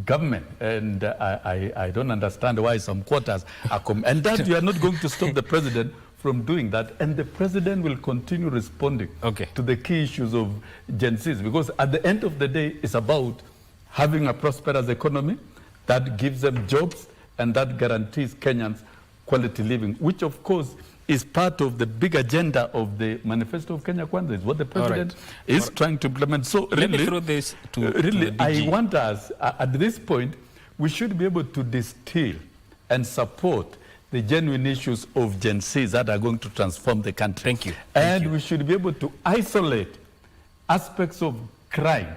government, and I don't understand why some quarters are and that you are not going to stop the president from doing that, and the president will continue responding to the key issues of Gen Zs, because at the end of the day, it's about having a prosperous economy that gives them jobs and that guarantees Kenyans quality living, which of course is part of the big agenda of the manifesto of Kenya Kwanza, is what the president is trying to implement. So really, let me throw this to I want us, at this point, we should be able to distill and support the genuine issues of Gen Zs that are going to transform the country. Thank you. And we should be able to isolate aspects of crime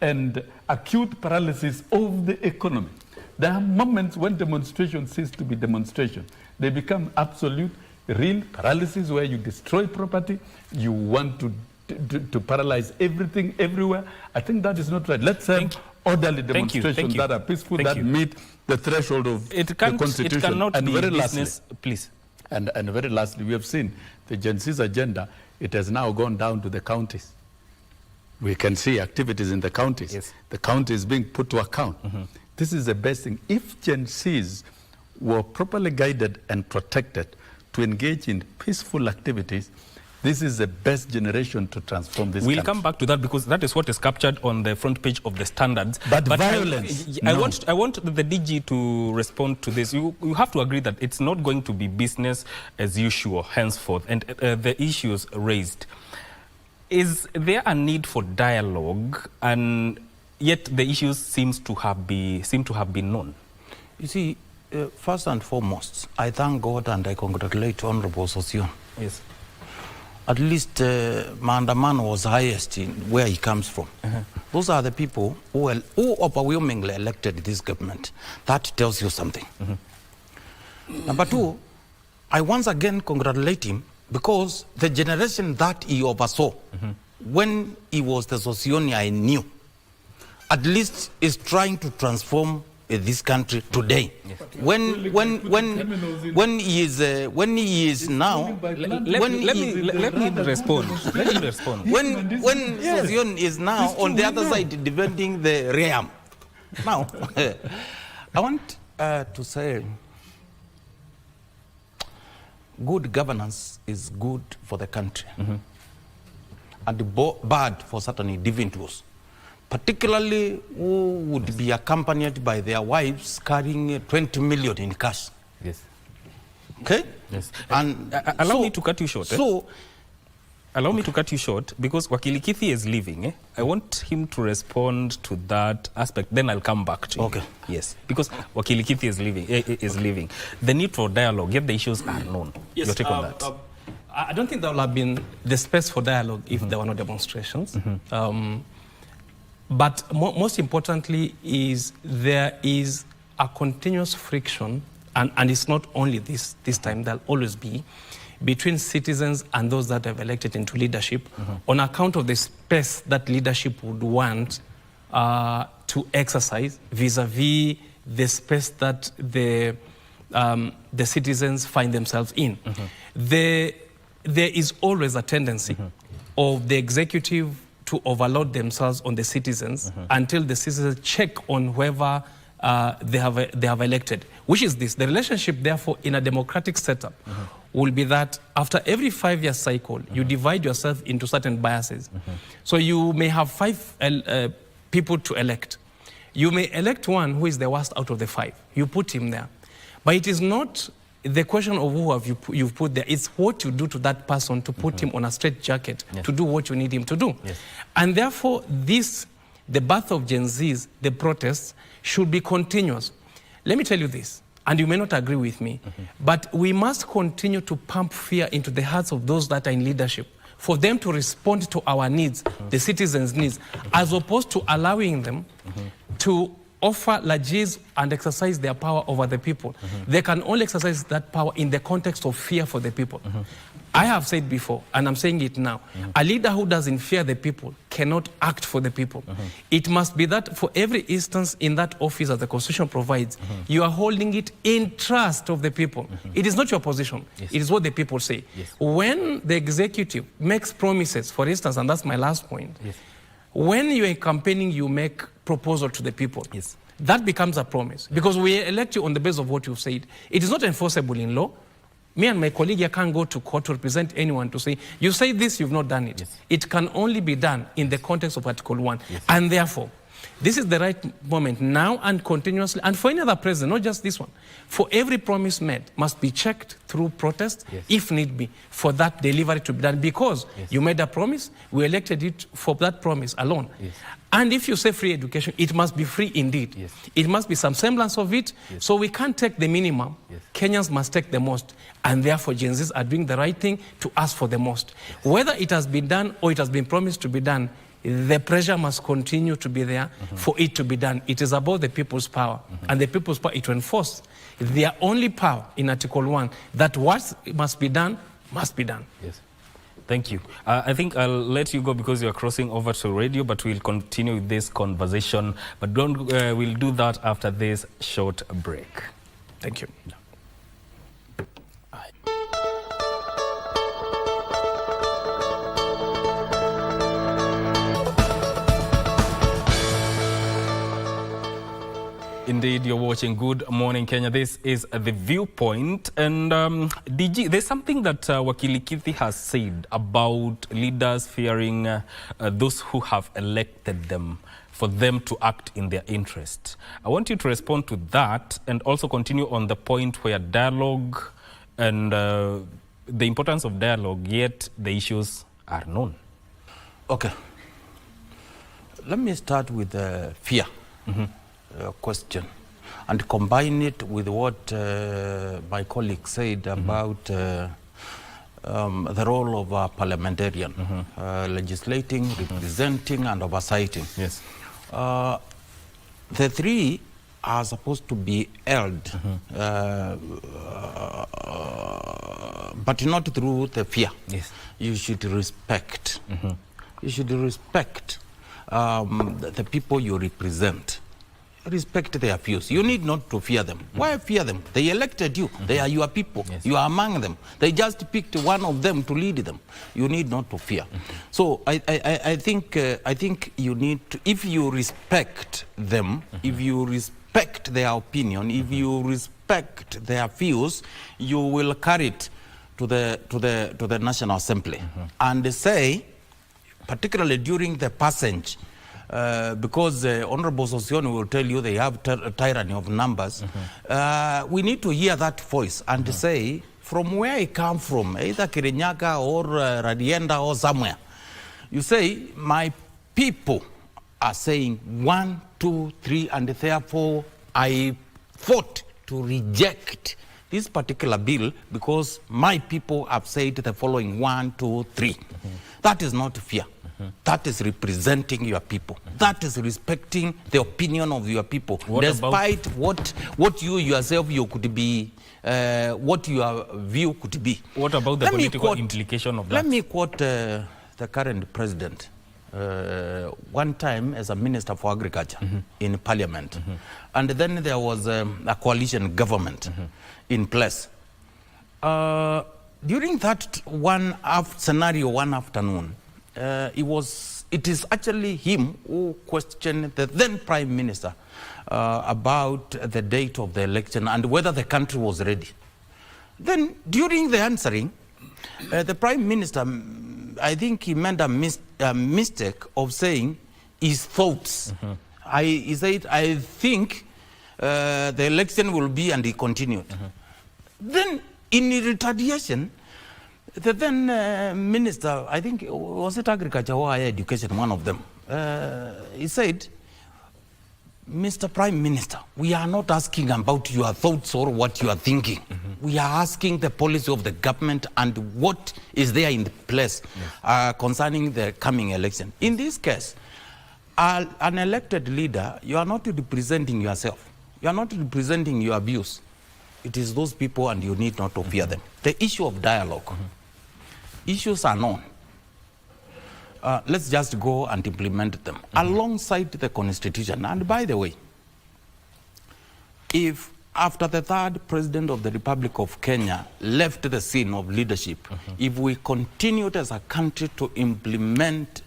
and acute paralysis of the economy. There are moments when demonstration cease to be demonstration. They become absolute, real paralysis where you destroy property, you want to paralyze everything everywhere. I think that is not right. Let's have orderly demonstrations that are peaceful, that meet the threshold of the Constitution. It cannot and be very business, lastly, please. And very lastly, we have seen the Gen Z's agenda. It has now gone down to the counties. We can see activities in the counties. Yes. The county is being put to account. This is the best thing. If Gen Z's were properly guided and protected to engage in peaceful activities, this is the best generation to transform this country. We'll come back to that, because that is what is captured on the front page of the Standards. But violence, I want the DG to respond to this. You have to agree that it's not going to be business as usual henceforth, and the issues raised. Is there a need for dialogue, and yet the issues seem to have been known? You see, first and foremost, I thank God and I congratulate Honorable Sosion. Yes. At least Maandamano was highest in where he comes from. Those are the people who overwhelmingly elected this government. That tells you something. Number two, I once again congratulate him because the generation that he oversaw when he was the Sosion I knew, at least is trying to transform this country today. Yes. When he is now, let me respond. Let me respond. When Sosion is now on the other side defending the realm. Now, I want to say, good governance is good for the country, and bad for certain individuals, particularly who would be accompanied by their wives carrying 20 million in cash. Yes. Okay? Yes. And allow me to cut you short. Allow me to cut you short, because Wakili Kithi is leaving. I want him to respond to that aspect, then I'll come back to you. Okay. Yes, because Wakili Kithi is leaving. The need for dialogue, yet the issues are known. Yes, Your take on that? I don't think there would have been the space for dialogue if there were no demonstrations. But most importantly there is a continuous friction, and it's not only this time, there'll always be, between citizens and those that have elected into leadership on account of the space that leadership would want to exercise vis-a-vis the space that the citizens find themselves in. There is always a tendency of the executive to overload themselves on the citizens until the citizens check on whoever they have elected. Which is this? The relationship, therefore, in a democratic setup will be that after every 5-year cycle, you divide yourself into certain biases. So you may have 5 people to elect. You may elect one who is the worst out of the 5. You put him there. But it is not the question of who you've put there. It's what you do to that person to put him on a straight jacket to do what you need him to do. Yes. And therefore, the birth of Gen Zs, the protests, should be continuous. Let me tell you this, and you may not agree with me, but we must continue to pump fear into the hearts of those that are in leadership for them to respond to our needs, the citizens' needs, as opposed to allowing them to offer largesse and exercise their power over the people. They can only exercise that power in the context of fear for the people. I have said before, and I'm saying it now, a leader who doesn't fear the people cannot act for the people. It must be that for every instance in that office, as the Constitution provides, you are holding it in trust of the people. It is not your position. Yes. It is what the people say. Yes. When the executive makes promises, for instance, and that's my last point, when you are campaigning, you make proposal to the people. Yes. That becomes a promise, because we elect you on the basis of what you've said. It is not enforceable in law. Me and my colleague here can't go to court to represent anyone to say, you say this, you've not done it. Yes. It can only be done in the context of Article 1. Yes. And therefore, this is the right moment now and continuously, and for any other president, not just this one, for every promise made must be checked through protest, if need be, for that delivery to be done, because you made a promise, we elected it for that promise alone. And if you say free education, it must be free indeed. It must be some semblance of it, so we can't take the minimum. Kenyans must take the most, and therefore Gen Zs are doing the right thing to ask for the most. Whether it has been done or it has been promised to be done, the pressure must continue to be there for it to be done. It is about the people's power, and the people's power is to enforce their only power in Article 1, that what must be done, must be done. Yes. Thank you. I think I'll let you go because you're crossing over to radio, but we'll continue with this conversation. But we'll do that after this short break. Thank you. Indeed, you're watching Good Morning Kenya. This is The Viewpoint. And DG, there's something that Wakili Kithi has said about leaders fearing those who have elected them, for them to act in their interest. I want you to respond to that and also continue on the point where dialogue and the importance of dialogue, yet the issues are known. Okay. Let me start with fear. Question and combine it with what my colleague said about the role of a parliamentarian, legislating, representing, and oversighting. Yes. The three are supposed to be held, but not through the fear. Yes. You should respect. You should respect the people you represent. respect their views. You need not to fear them. Why fear them? They elected you. They are your people. Yes. You are among them. They just picked one of them to lead them. You need not to fear. So I think you need to, if you respect them, if you respect their opinion, if you respect their views, you will carry it to the National Assembly and say, particularly during the passage, because Honorable Sosioni will tell you they have tyranny of numbers, we need to hear that voice and say, from where I come from, either Kirinyaga or Radienda or somewhere, you say, my people are saying 1, 2, 3, and therefore I fought to reject this particular bill because my people have said the following 1, 2, 3. That is not fear. That is representing your people. That is respecting the opinion of your people, despite what you yourself you could be, what your view could be. What about the political implication of that? Let me quote the current president one time as a minister for agriculture in parliament. And then there was a coalition government in place. During that scenario one afternoon, it is actually him who questioned the then Prime Minister about the date of the election and whether the country was ready. Then during the answering, the Prime Minister, I think he made a mistake of saying his thoughts. He said, I think the election will be, and he continued. Then in retaliation, the then minister, I think, was it agriculture or higher education, one of them, he said, Mr. Prime Minister, we are not asking about your thoughts or what you are thinking. We are asking the policy of the government and what is there in the place concerning the coming election. In this case, an elected leader, you are not representing yourself. You are not representing your views. It is those people and you need not to fear them. The issue of dialogue. Issues are known. Let's just go and implement them alongside the Constitution. And by the way, if after the third President of the Republic of Kenya left the scene of leadership, if we continued as a country to implement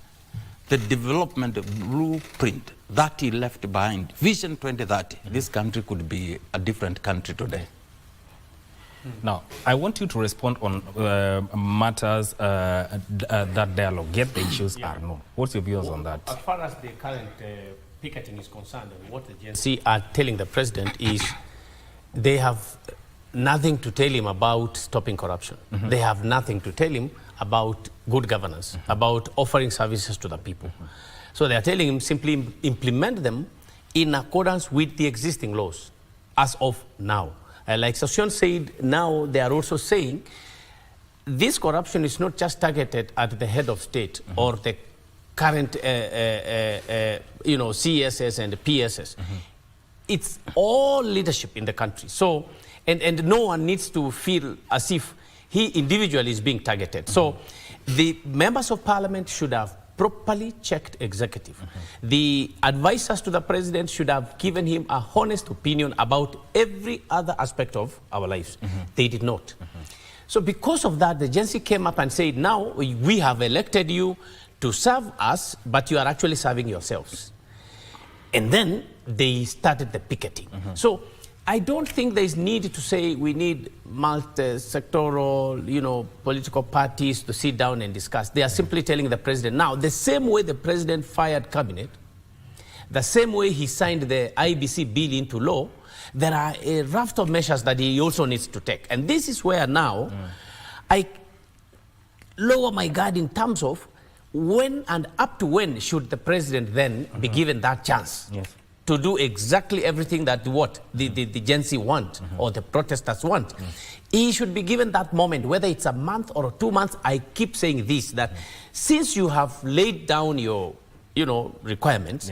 the development blueprint that he left behind, Vision 2030, this country could be a different country today. Now, I want you to respond on matters that dialogue, yet the issues are known. What's your views on that? As far as the current picketing is concerned, and what the GNC are telling the president is they have nothing to tell him about stopping corruption. They have nothing to tell him about good governance, about offering services to the people. So they are telling him simply implement them in accordance with the existing laws as of now. Like Sosyon said, now they are also saying this corruption is not just targeted at the head of state or the current CSS and PSS. It's all leadership in the country. So, and no one needs to feel as if he individually is being targeted. So the members of parliament should have properly checked executive. The advisors to the president should have given him a honest opinion about every other aspect of our lives. They did not. So because of that, the agency came up and said, now we have elected you to serve us, but you are actually serving yourselves. And then they started the picketing. So I don't think there is need to say we need multi-sectoral, political parties to sit down and discuss. They are simply telling the president. Now, the same way the president fired cabinet, the same way he signed the IBC bill into law, there are a raft of measures that he also needs to take. And this is where now I lower my guard in terms of when and up to when should the president then be given that chance to do exactly everything that the Gen Z want or the protesters want. He should be given that moment, whether it's a month or 2 months. I keep saying this, that since you have laid down your requirements,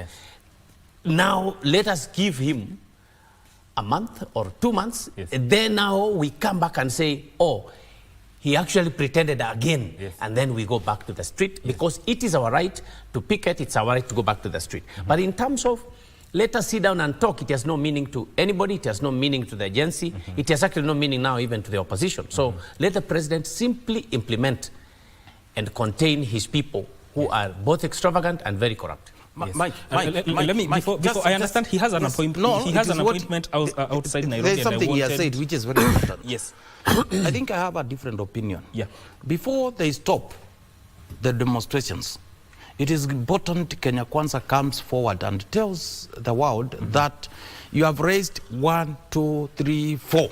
now let us give him a month or 2 months. And then now we come back and say, oh, he actually pretended again, and then we go back to the street because it is our right to picket, it's our right to go back to the street. But in terms of Let us sit down and talk. It has no meaning to anybody. It has no meaning to the agency. It has actually no meaning now even to the opposition. So let the president simply implement and contain his people who are both extravagant and very corrupt. Yes. Mike, let me, before I understand, he has an appointment. No, he has an appointment outside Nairobi. There's something he has said which is very important. Yes. I think I have a different opinion. Yeah. Before they stop the demonstrations, it is important Kenya Kwanza comes forward and tells the world that you have raised 1, 2, 3, 4.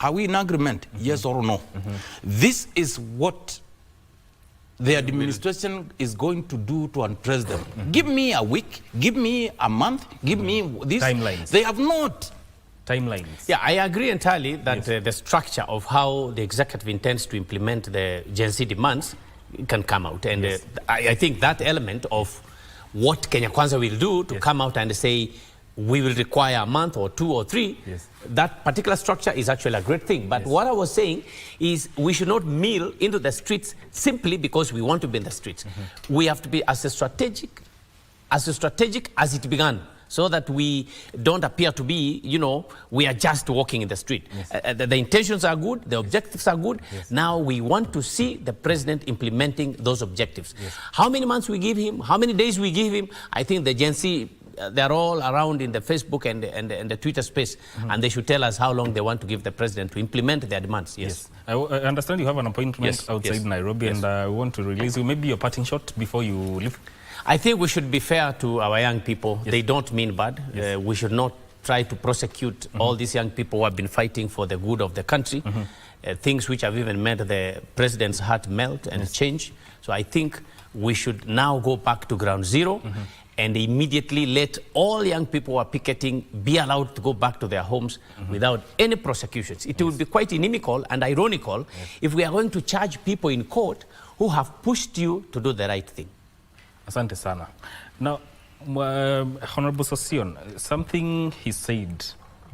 Are we in agreement? Yes or no? This is what the administration is going to do to unpress them. Give me a week, give me a month, give me this. Timelines. They have not. Timelines. Yeah, I agree entirely that Yes. the structure of how the executive intends to implement the Gen Z demands can come out. And Yes. I think that element of what Kenya Kwanza will do to Yes. come out and say, we will require a month or 2 or 3, Yes. that particular structure is actually a great thing. But what I was saying is we should not mill into the streets simply because we want to be in the streets. We have to be as strategic as it began, so that we don't appear to be, we are just walking in the street. Yes. The intentions are good, the objectives are good. Yes. Now we want to see the president implementing those objectives. Yes. How many months we give him, how many days we give him, I think the Gen Z, they're all around in the Facebook and the Twitter space, and they should tell us how long they want to give the president to implement their demands. Yes. I understand you have an appointment Yes. outside Yes. Nairobi, Yes. and I want to release you. Maybe your parting shot before you leave. I think we should be fair to our young people. Yes. They don't mean bad. Yes. We should not try to prosecute all these young people who have been fighting for the good of the country. Things which have even made the president's heart melt and change. So I think we should now go back to ground zero and immediately let all young people who are picketing be allowed to go back to their homes without any prosecutions. It would be quite inimical and ironical if we are going to charge people in court who have pushed you to do the right thing. Asante sana. Now, Honorable Sosion, something he said.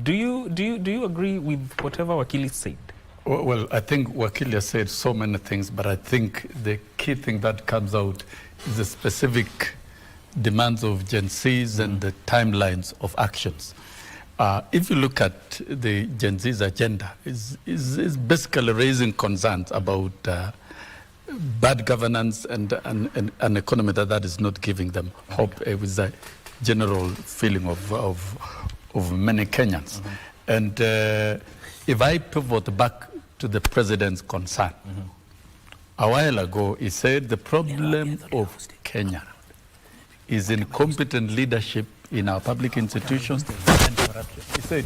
Do you agree with whatever Wakili said? Well, I think Wakili has said so many things, but I think the key thing that comes out is the specific demands of Gen Zs and the timelines of actions. If you look at the Gen Z's agenda, is basically raising concerns about bad governance and an economy that is not giving them hope, with a general feeling of many Kenyans. And if I pivot back to the president's concern, a while ago he said the problem of Kenya is incompetent leadership in our public institutions and corruption. He said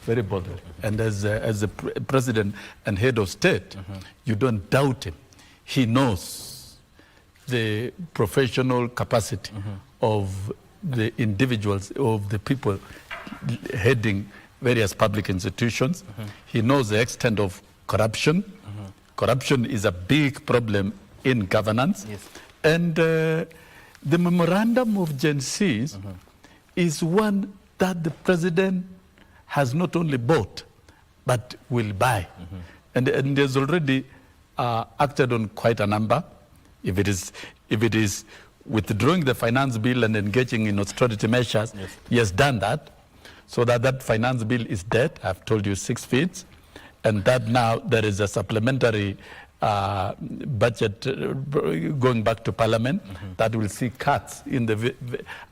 very boldly. And as a president and head of state, you don't doubt him. He knows the professional capacity of the individuals, of the people heading various public institutions. He knows the extent of corruption. Corruption is a big problem in governance. Yes. And the memorandum of Gen Z's is one that the president has not only bought, but will buy. And there's already acted on quite a number. If it is withdrawing the finance bill and engaging in austerity measures, he has done that. So that finance bill is dead. I've told you 6 feet. And that now there is a supplementary budget going back to Parliament that will see cuts in the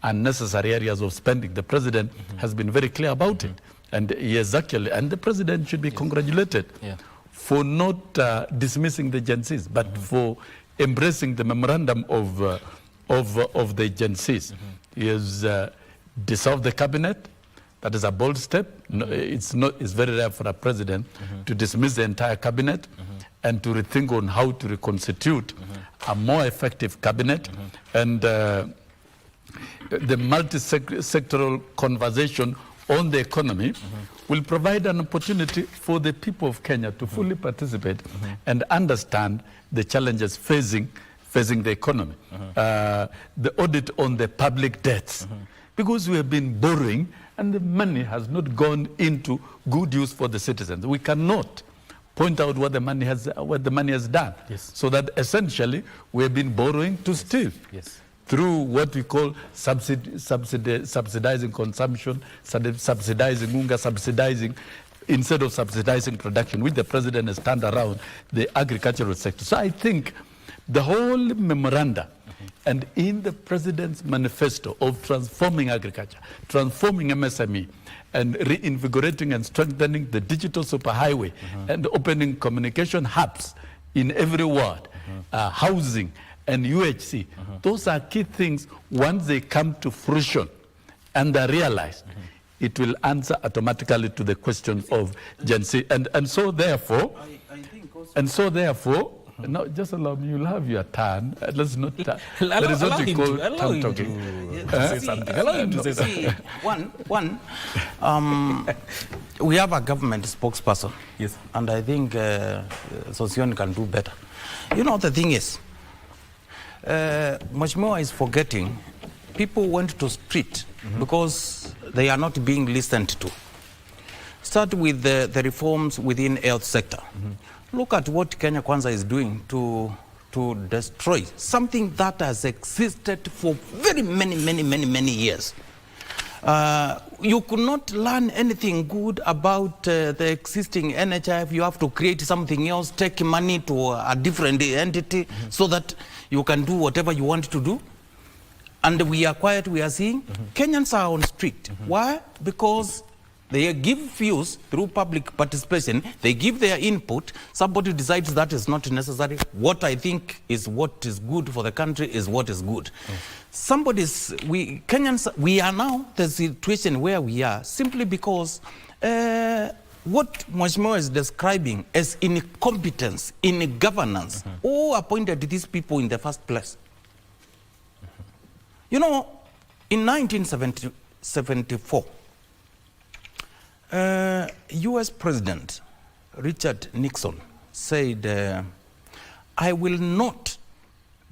unnecessary areas of spending. The President has been very clear about it. And he has actually, and the President should be congratulated for not dismissing the Gen Zs, but for embracing the memorandum of the Gen Zs. He has dissolved the cabinet. That is a bold step. No, it's very rare for a president to dismiss the entire cabinet and to rethink on how to reconstitute a more effective cabinet. And the multi-sectoral conversation on the economy will provide an opportunity for the people of Kenya to fully participate and understand the challenges facing the economy. The audit on the public debts, because we have been borrowing and the money has not gone into good use for the citizens. We cannot point out what the money has done. Yes. So that essentially we have been borrowing to steal. Yes. through what we call subsidizing consumption, subsidizing unga, subsidizing, instead of subsidizing production, which the president has turned around the agricultural sector. So I think the whole memoranda and in the president's manifesto of transforming agriculture, transforming MSME, and reinvigorating and strengthening the digital superhighway and opening communication hubs in every ward, housing and UHC. Those are key things. Once they come to fruition and are realized, it will answer automatically to the question of Gen Z. And so therefore, no, just allow me, you'll have your turn. Let's not, there is what we call tongue talking. We have a government spokesperson. Yes. And I think Sossion can do better. You know, the thing is, much more is forgetting people went to street because they are not being listened to. Start with the reforms within health sector. Look at what Kenya Kwanza is doing to destroy something that has existed for very many years. You could not learn anything good about the existing NHIF. You have to create something else, take money to a different entity so that you can do whatever you want to do. And we are quiet, we are seeing. Kenyans are on street. Why? Because they give views through public participation. They give their input. Somebody decides that is not necessary. What I think is what is good for the country is what is good. Kenyans, we are now the situation where we are simply because what Mwashimo is describing as incompetence in governance. Who appointed these people in the first place? You know, in 1974, US President Richard Nixon said, I will not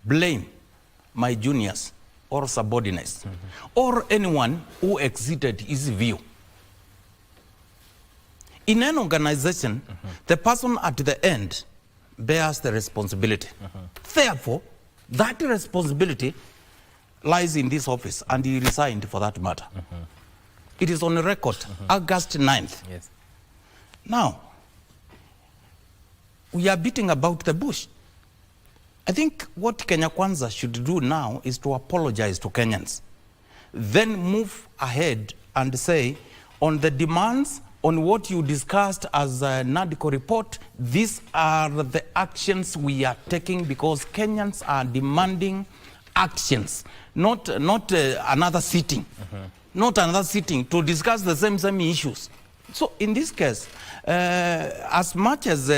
blame my juniors or subordinates or anyone who exceeded his view. In an organization, the person at the end bears the responsibility. Therefore, that responsibility lies in this office, and he resigned for that matter. It is on record, August 9th. Yes. Now, we are beating about the bush. I think what Kenya Kwanza should do now is to apologize to Kenyans. Then move ahead and say, on the demands, on what you discussed as a NADCO report, these are the actions we are taking because Kenyans are demanding actions, not another sitting. Not another sitting to discuss the same issues. So in this case, as much as,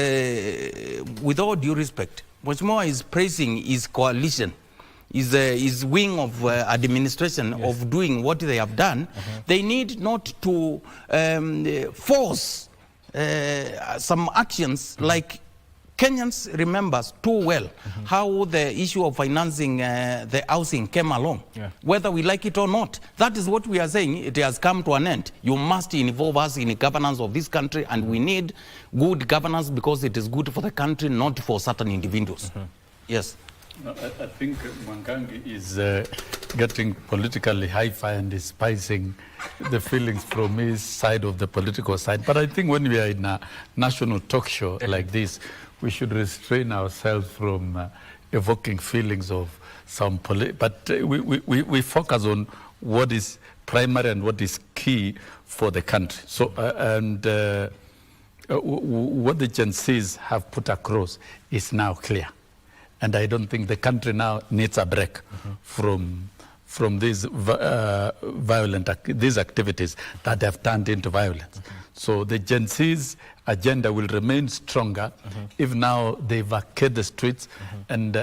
with all due respect, much more is praising his coalition, his wing of administration of doing what they have done, they need not to force some actions like Kenyans remembers too well how the issue of financing the housing came along, whether we like it or not. That is what we are saying. It has come to an end. You must involve us in the governance of this country, and we need good governance because it is good for the country, not for certain individuals. Yes. No, I think Mwangangi is getting politically hi-fi and is spicing the feelings from his side of the political side. But I think when we are in a national talk show like this, we should restrain ourselves from evoking feelings of some but we focus on what is primary and what is key for the country. So what the Gen Zs have put across is now clear. And I don't think the country now needs a break from these these activities that have turned into violence. So the Gen Z's agenda will remain stronger if now they vacate the streets and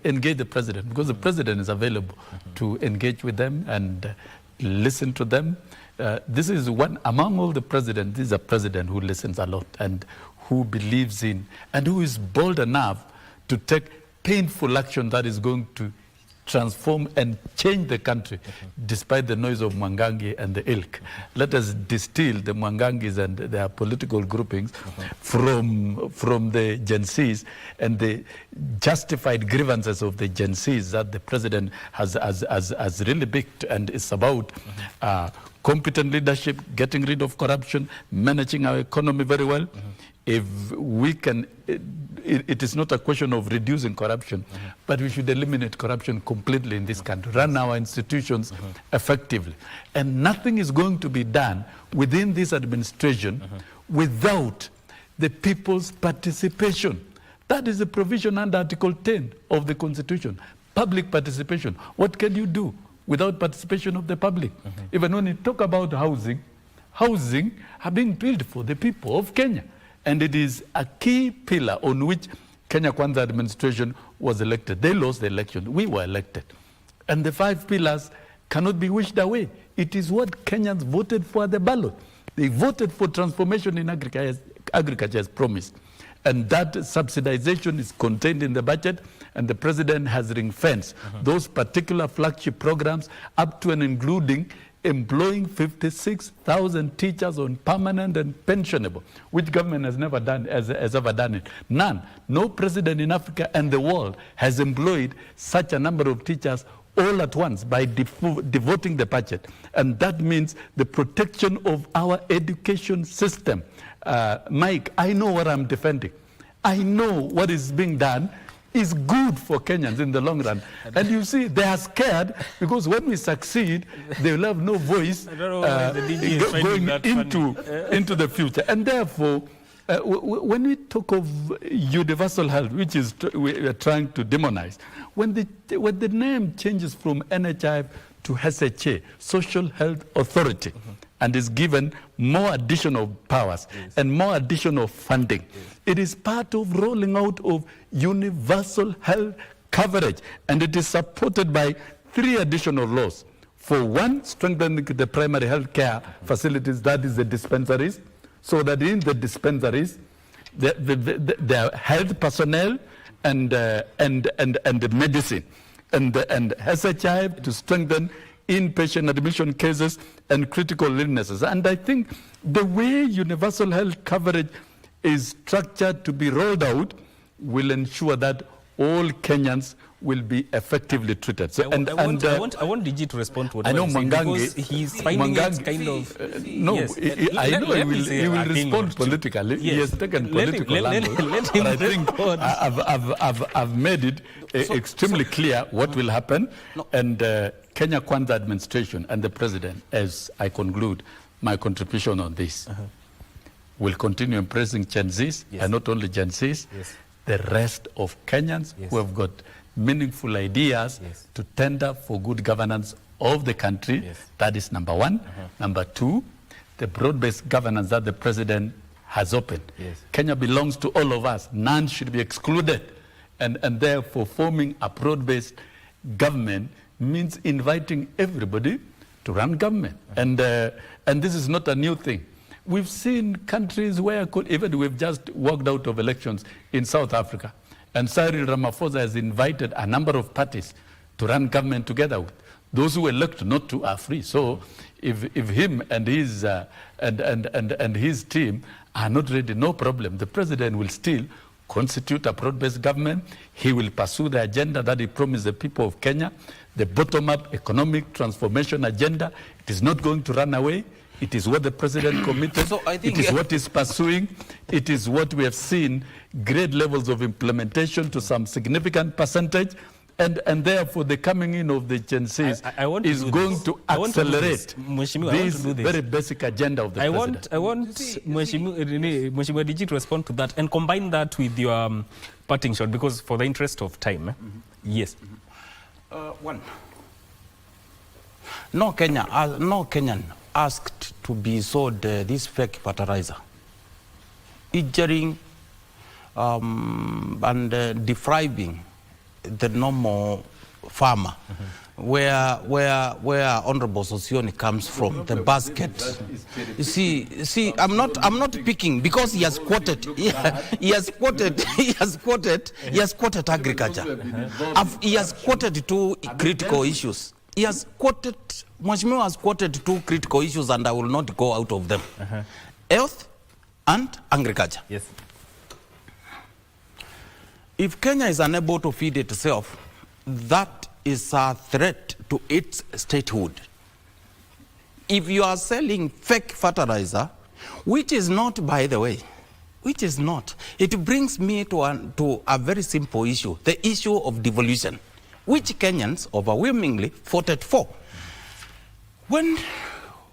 engage the president, because the president is available to engage with them and listen to them. This is one among all the presidents. This is a president who listens a lot and who believes in and who is bold enough to take painful action that is going to transform and change the country, despite the noise of Mwangangi and the ilk. Let us distill the Mwangangis and their political groupings from the Gen Zs and the justified grievances of the Gen Zs that the president has really picked, and it's about competent leadership, getting rid of corruption, managing our economy very well. If we can, it is not a question of reducing corruption, but we should eliminate corruption completely in this country, run our institutions effectively. And nothing is going to be done within this administration without the people's participation. That is the provision under Article 10 of the Constitution, public participation. What can you do without participation of the public? Even when you talk about housing are being built for the people of Kenya. And it is a key pillar on which Kenya Kwanza administration was elected. They lost the election. We were elected. And the 5 pillars cannot be wished away. It is what Kenyans voted for at the ballot. They voted for transformation in agriculture as promised. And that subsidization is contained in the budget, and the president has ring-fenced those particular flagship programs up to and including employing 56,000 teachers on permanent and pensionable, which government has never done, has ever done it. None. No president in Africa and the world has employed such a number of teachers all at once by devoting the budget. And that means the protection of our education system. Mike, I know what I'm defending. I know what is being done is good for Kenyans in the long run. And you see, they are scared because when we succeed, they will have no voice going into the future. And therefore, when we talk of universal health, which is we are trying to demonize, when the name changes from NHIF to SHA, Social Health Authority, and is given more additional powers and more additional funding, it is part of rolling out of universal health coverage, and it is supported by 3 additional laws. For one, strengthening the primary health care facilities, that is the dispensaries, so that in the dispensaries, the health personnel and the medicine, and SHI to strengthen inpatient admission cases and critical illnesses. And I think the way universal health coverage is structured to be rolled out will ensure that all Kenyans will be effectively treated. So, I want DG to respond to what I know Mwangangi, because he's finding it kind of... No, yes. I know he will respond politically. Yes. He has taken political angle. But I think I've made it extremely clear what will happen. And Kenya Kwanza administration and the president, as I conclude my contribution on this, will continue embracing Gen Zs, and not only Gen Zs, the rest of Kenyans who have got meaningful ideas to tender for good governance of the country. That is number 1. Number 2, the broad-based governance that the president has opened. Kenya belongs to all of us. None should be excluded. And therefore, forming a broad-based government means inviting everybody to run government. And this is not a new thing. We've seen countries where even we've just walked out of elections in South Africa, and Cyril Ramaphosa has invited a number of parties to run government together with. Those who elect not to are free. So if him and his and his team are not ready, no problem. The president will still constitute a broad-based government. He will pursue the agenda that he promised the people of Kenya, the bottom-up economic transformation agenda. It is not going to run away. It is what the president committed. So I think it is what he's pursuing. It is what we have seen, great levels of implementation to some significant percentage. And therefore, the coming in of the Gen Zs is going to accelerate this very basic agenda of the president. I want Mheshimiwa DG to respond to that and combine that with your parting shot, because for the interest of time. Yes. One. No Kenyan asked to be sold this fake fertilizer, injuring and depriving the normal farmer, where Honorable Sosioni comes from, the basket. You see, I'm not picking because he has quoted, he has quoted agriculture. He has quoted two critical issues. Mheshimiwa has quoted two critical issues, and I will not go out of them. Health and agriculture. Yes. If Kenya is unable to feed itself, that is a threat to its statehood. If you are selling fake fertilizer, which is not, by the way, it brings me to a very simple issue, the issue of devolution, which Kenyans overwhelmingly voted for. When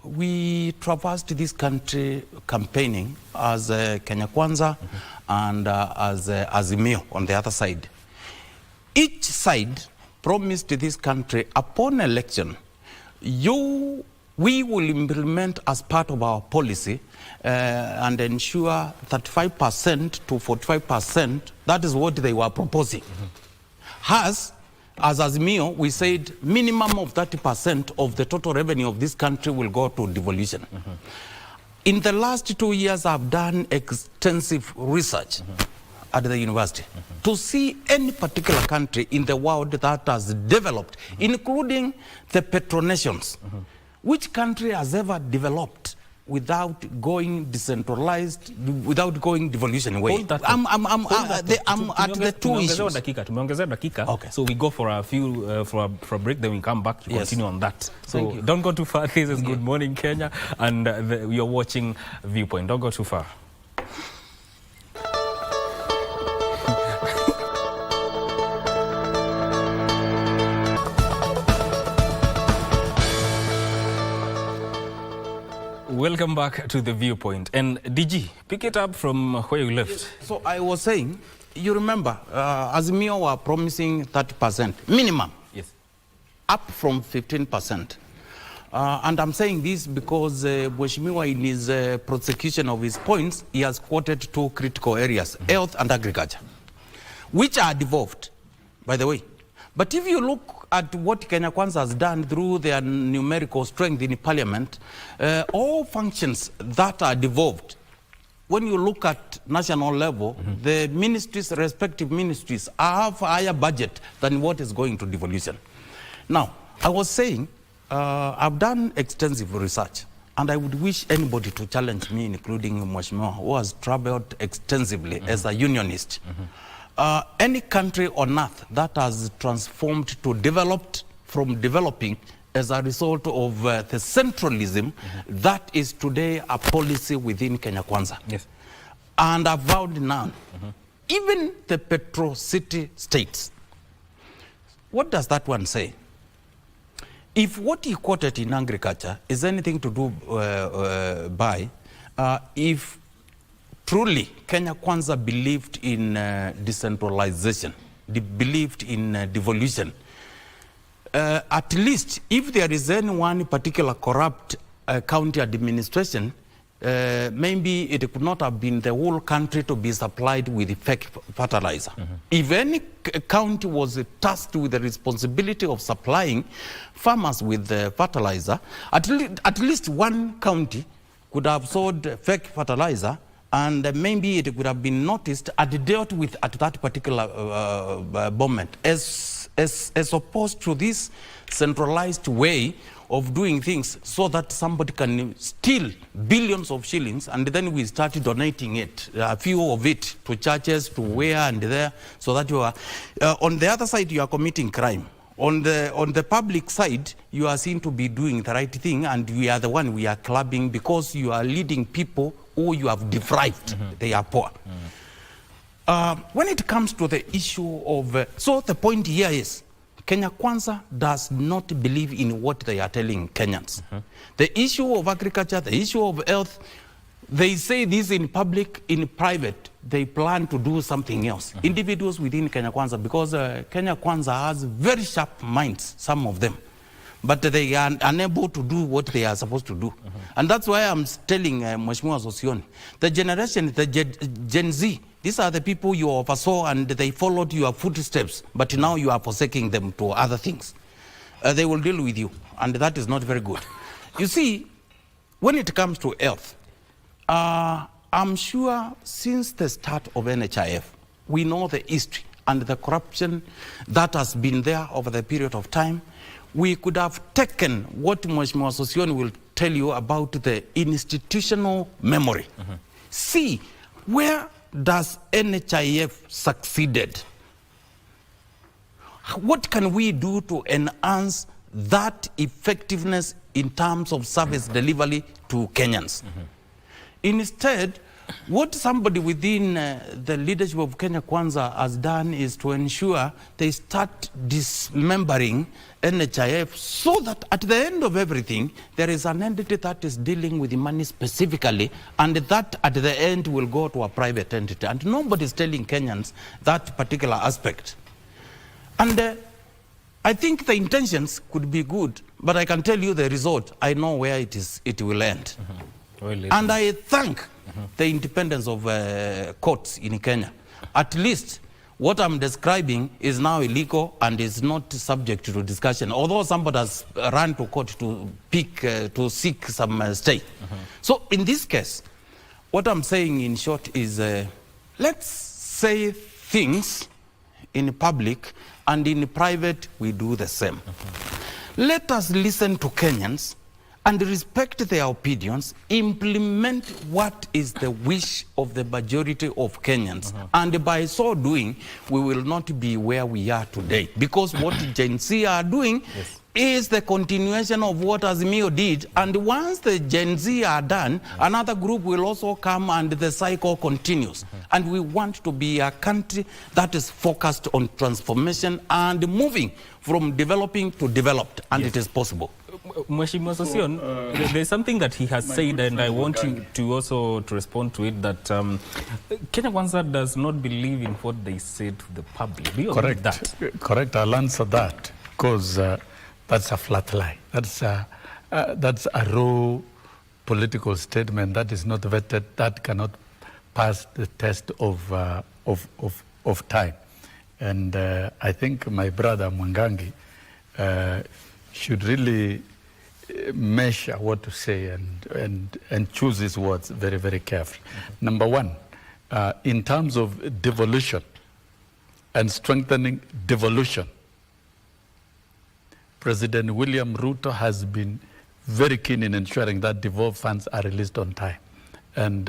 we traversed this country campaigning as Kenya Kwanza and as Azimio on the other side, each side promised this country upon election, we will implement as part of our policy and ensure 35% to 45%, that is what they were proposing. As Azimio, we said minimum of 30% of the total revenue of this country will go to devolution. In the last 2 years, I've done extensive research at the university to see any particular country in the world that has developed, including the petronations. Which country has ever developed without going decentralized, without going devolution way? I'm at the two issues. Okay. So we go for a few for a break, then we come back to continue on that. So don't go too far. This is Good Morning Kenya, and you're watching Viewpoint. Don't go too far. Welcome back to the Viewpoint. And DG, pick it up from where you left. Yes. So I was saying, you remember, Azimio were promising 30% minimum. Yes. Up from 15%. And I'm saying this because Mheshimiwa, in his prosecution of his points, he has quoted two critical areas, health and agriculture, which are devolved, by the way. But if you look at what Kenya Kwanza has done through their numerical strength in parliament, all functions that are devolved, when you look at national level, the ministries, respective ministries, have a higher budget than what is going to devolution. Now, I was saying, I've done extensive research, and I would wish anybody to challenge me, including Mheshimiwa, who has traveled extensively as a unionist. Any country on earth that has transformed to developed from developing as a result of the centralism, that is today a policy within Kenya Kwanza. Yes. And I've vowed none. Even the Petro City states. What does that one say? If what he quoted in agriculture is anything to do if truly Kenya Kwanza believed in decentralization, believed in devolution, at least if there is any one particular corrupt county administration, maybe it could not have been the whole country to be supplied with fake fertilizer. If any county was tasked with the responsibility of supplying farmers with fertilizer, at least one county could have sold fake fertilizer, and maybe it could have been noticed and dealt with at that particular moment, as opposed to this centralized way of doing things, so that somebody can steal billions of shillings and then we start donating it, a few of it, to churches, to where and there, so that you are, on the other side, you are committing crime. On the public side, you are seen to be doing the right thing, and we are the one we are clubbing because you are leading people who you have deprived. They are poor. When it comes to the issue of, so the point here is, Kenya Kwanza does not believe in what they are telling Kenyans. The issue of agriculture, the issue of health, they say this in public, in private, they plan to do something else. Individuals within Kenya Kwanza, because Kenya Kwanza has very sharp minds, some of them, but they are unable to do what they are supposed to do. And that's why I'm telling Mheshimiwa Sosioni, the generation, the Gen Z, these are the people you oversaw and they followed your footsteps, but now you are forsaking them to other things. They will deal with you, and that is not very good. You see, when it comes to health, I'm sure since the start of NHIF, we know the history and the corruption that has been there over the period of time. We could have taken what Mheshimiwa Sossion will tell you about the institutional memory. See, where does NHIF succeeded? What can we do to enhance that effectiveness in terms of service delivery to Kenyans? Instead, what somebody within the leadership of Kenya Kwanza has done is to ensure they start dismembering NHIF so that at the end of everything, there is an entity that is dealing with the money specifically, and that at the end will go to a private entity. And nobody is telling Kenyans that particular aspect. And I think the intentions could be good, but I can tell you the result. I know where it will end. And I thank the independence of courts in Kenya. At least what I'm describing is now illegal and is not subject to discussion, although somebody has run to court to seek some stay. So in this case, what I'm saying in short is let's say things in public, and in private we do the same. Let us listen to Kenyans and respect their opinions, implement what is the wish of the majority of Kenyans. And by so doing, we will not be where we are today. Because what Gen Z are doing is the continuation of what Azimio did. And once the Gen Z are done, another group will also come and the cycle continues. And we want to be a country that is focused on transformation and moving from developing to developed. And it is possible. Mheshimiwa Sossion, there's something that he has said, and I want you to also to respond to it, that Kenya Kwanza does not believe in what they say to the public. Do you agree with that? Correct. I'll answer that, because that's a flat lie. That's a raw political statement that is not vetted, that cannot pass the test of time. And I think my brother Mwangangi should really measure what to say and choose his words very, very carefully. Number one, in terms of devolution and strengthening devolution, President William Ruto has been very keen in ensuring that devolved funds are released on time. And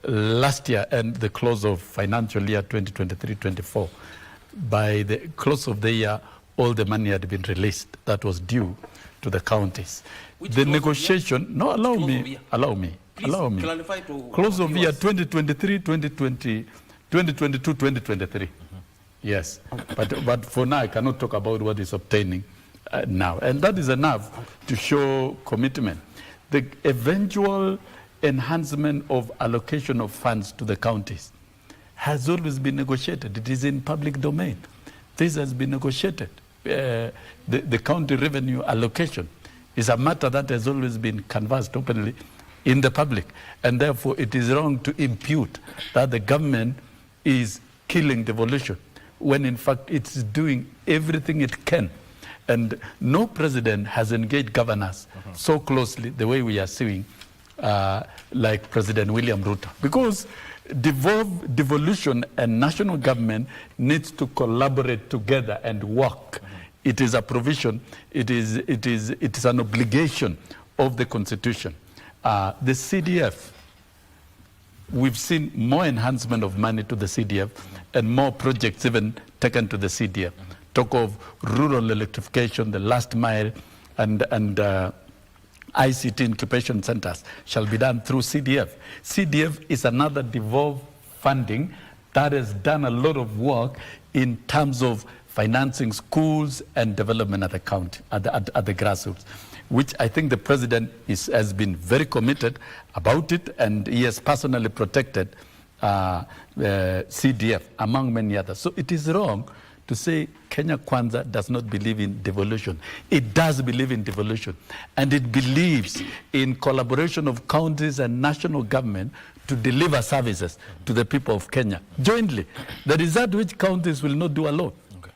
last year, and the close of financial year 2023-24, by the close of the year, all the money had been released that was due to the counties. The negotiation, no, allow me. Clarify to close of year 2023, 2022, 2023. Yes, but for now I cannot talk about what is obtaining now. And that is enough to show commitment. The eventual enhancement of allocation of funds to the counties has always been negotiated. It is in public domain. This has been negotiated. The county revenue allocation is a matter that has always been canvassed openly in the public, and therefore it is wrong to impute that the government is killing devolution when in fact it's doing everything it can. And no president has engaged governors so closely the way we are seeing like President William Ruto, because devolution and national government needs to collaborate together and work. It is a provision, it is an obligation of the Constitution. The CDF, we've seen more enhancement of money to the CDF and more projects even taken to the CDF. Talk of rural electrification, the last mile, and ICT incubation centers shall be done through CDF. CDF is another devolved funding that has done a lot of work in terms of financing schools and development at the county, at the grassroots, which I think the president has been very committed about it, and he has personally protected CDF, among many others. So it is wrong to say Kenya Kwanza does not believe in devolution. It does believe in devolution, and it believes in collaboration of counties and national government to deliver services to the people of Kenya jointly. The result which counties will not do alone. Okay.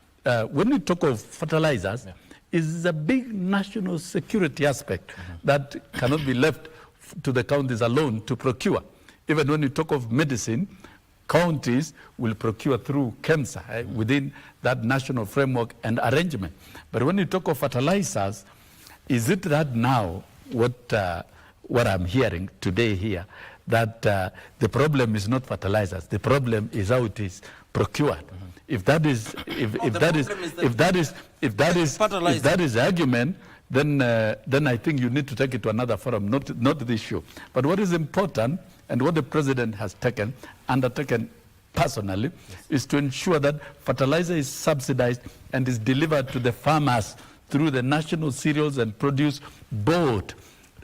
When we talk of fertilizers, is a big national security aspect that cannot be left to the counties alone to procure. Even when you talk of medicine, counties will procure through KEMSA within that national framework and arrangement. But when you talk of fertilizers, is it that now what I'm hearing today here, that the problem is not fertilizers, the problem is how it is procured? If that is the argument, then I think you need to take it to another forum, not this issue. But what is important, and what the president has undertaken personally, is to ensure that fertilizer is subsidized and is delivered to the farmers through the National Cereals and Produce Board.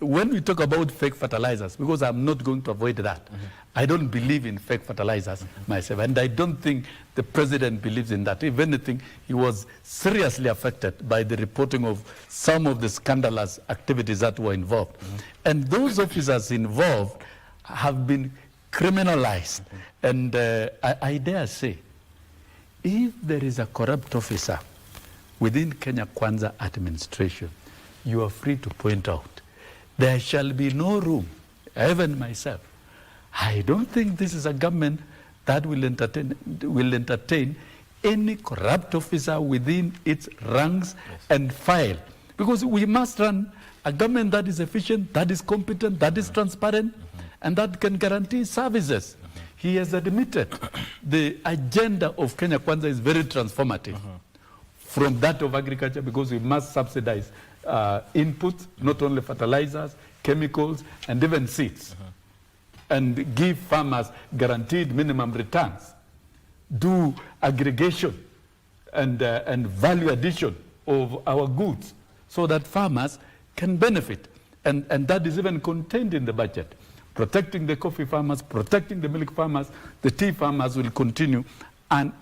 When we talk about fake fertilizers, because I'm not going to avoid that, I don't believe in fake fertilizers myself, and I don't think the president believes in that. If anything, he was seriously affected by the reporting of some of the scandalous activities that were involved. And those officers involved have been criminalized. And I dare say, if there is a corrupt officer within Kenya Kwanza administration, you are free to point out. There shall be no room, even myself. I don't think this is a government that will entertain any corrupt officer within its ranks and file. Because we must run a government that is efficient, that is competent, that is transparent, and that can guarantee services. He has admitted the agenda of Kenya Kwanza is very transformative from that of agriculture, because we must subsidize inputs, not only fertilizers, chemicals, and even seeds, and give farmers guaranteed minimum returns, do aggregation and value addition of our goods so that farmers can benefit. And that is even contained in the budget. Protecting the coffee farmers, protecting the milk farmers, the tea farmers will continue and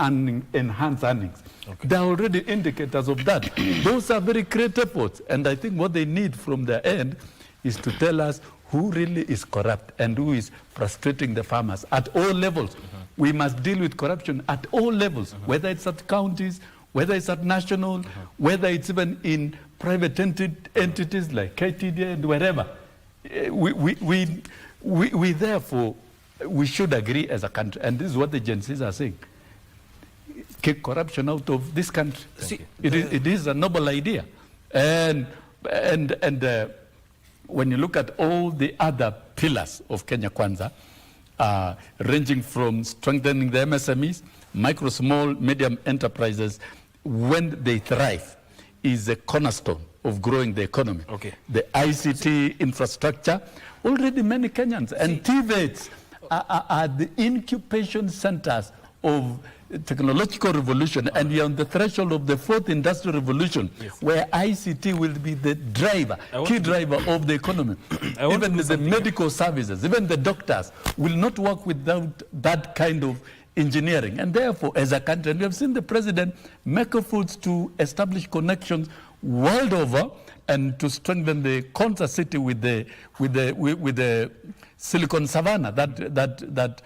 enhance earnings. Okay. There are already indicators of that. Those are very great efforts, and I think what they need from their end is to tell us who really is corrupt and who is frustrating the farmers at all levels. We must deal with corruption at all levels, whether it's at counties, whether it's at national, whether it's even in private entities like KTDA and wherever. We therefore, we should agree as a country, and this is what the agencies are saying. Kick corruption out of this country. It is a noble idea. And when you look at all the other pillars of Kenya Kwanza, ranging from strengthening the MSMEs, micro, small, medium enterprises, when they thrive, is a cornerstone of growing the economy. Okay. The ICT infrastructure, already many Kenyans, and TVETs are the incubation centers of technological revolution, and we are on the threshold of the fourth industrial revolution, where ICT will be the key driver of the economy. Even the medical services, even the doctors will not work without that kind of engineering. And therefore, as a country, and we have seen the president make efforts to establish connections world over and to strengthen the Konza city with the Silicon Savannah that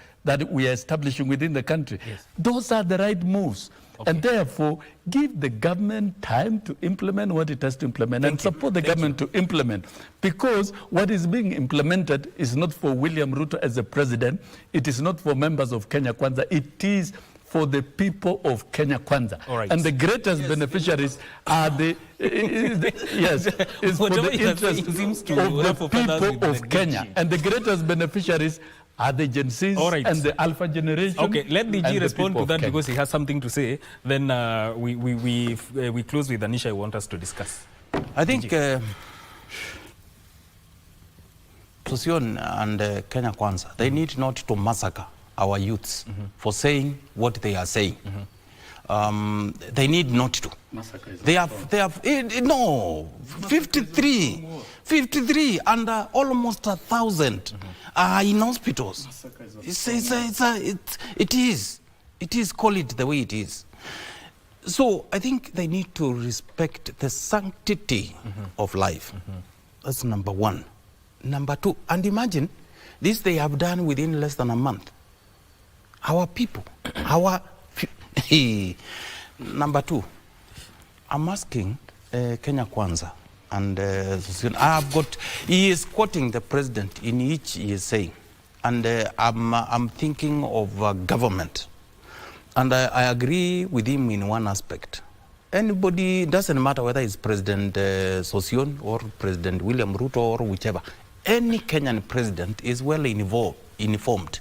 we are establishing within the country. Yes. Those are the right moves. Okay. And therefore, give the government time to implement what it has to implement and support the government to implement. Because what is being implemented is not for William Ruto as a president. It is not for members of Kenya Kwanza. It is for the people of Kenya Kwanza. Right. And the greatest beneficiaries are it's for the interest of the people of Kenya. And the greatest beneficiaries are the Gen Zs and the Alpha generation. Okay, let DG respond to that because he has something to say. Then we close with an issue I want us to discuss. I think Procyon and Kenya Kwanza, they need not to massacre our youths for saying what they are saying. They need not to. They have 53 and almost 1,000 are in hospitals. It is, call it the way it is. So I think they need to respect the sanctity of life. That's number one. Number two, and imagine This they have done within less than a month. Our people, Number two, I'm asking Kenya Kwanza, and he is quoting the president in each he is saying, and I'm thinking of government, and I agree with him in one aspect. Anybody, doesn't matter whether it's President Sosion or President William Ruto or whichever, any Kenyan president is well informed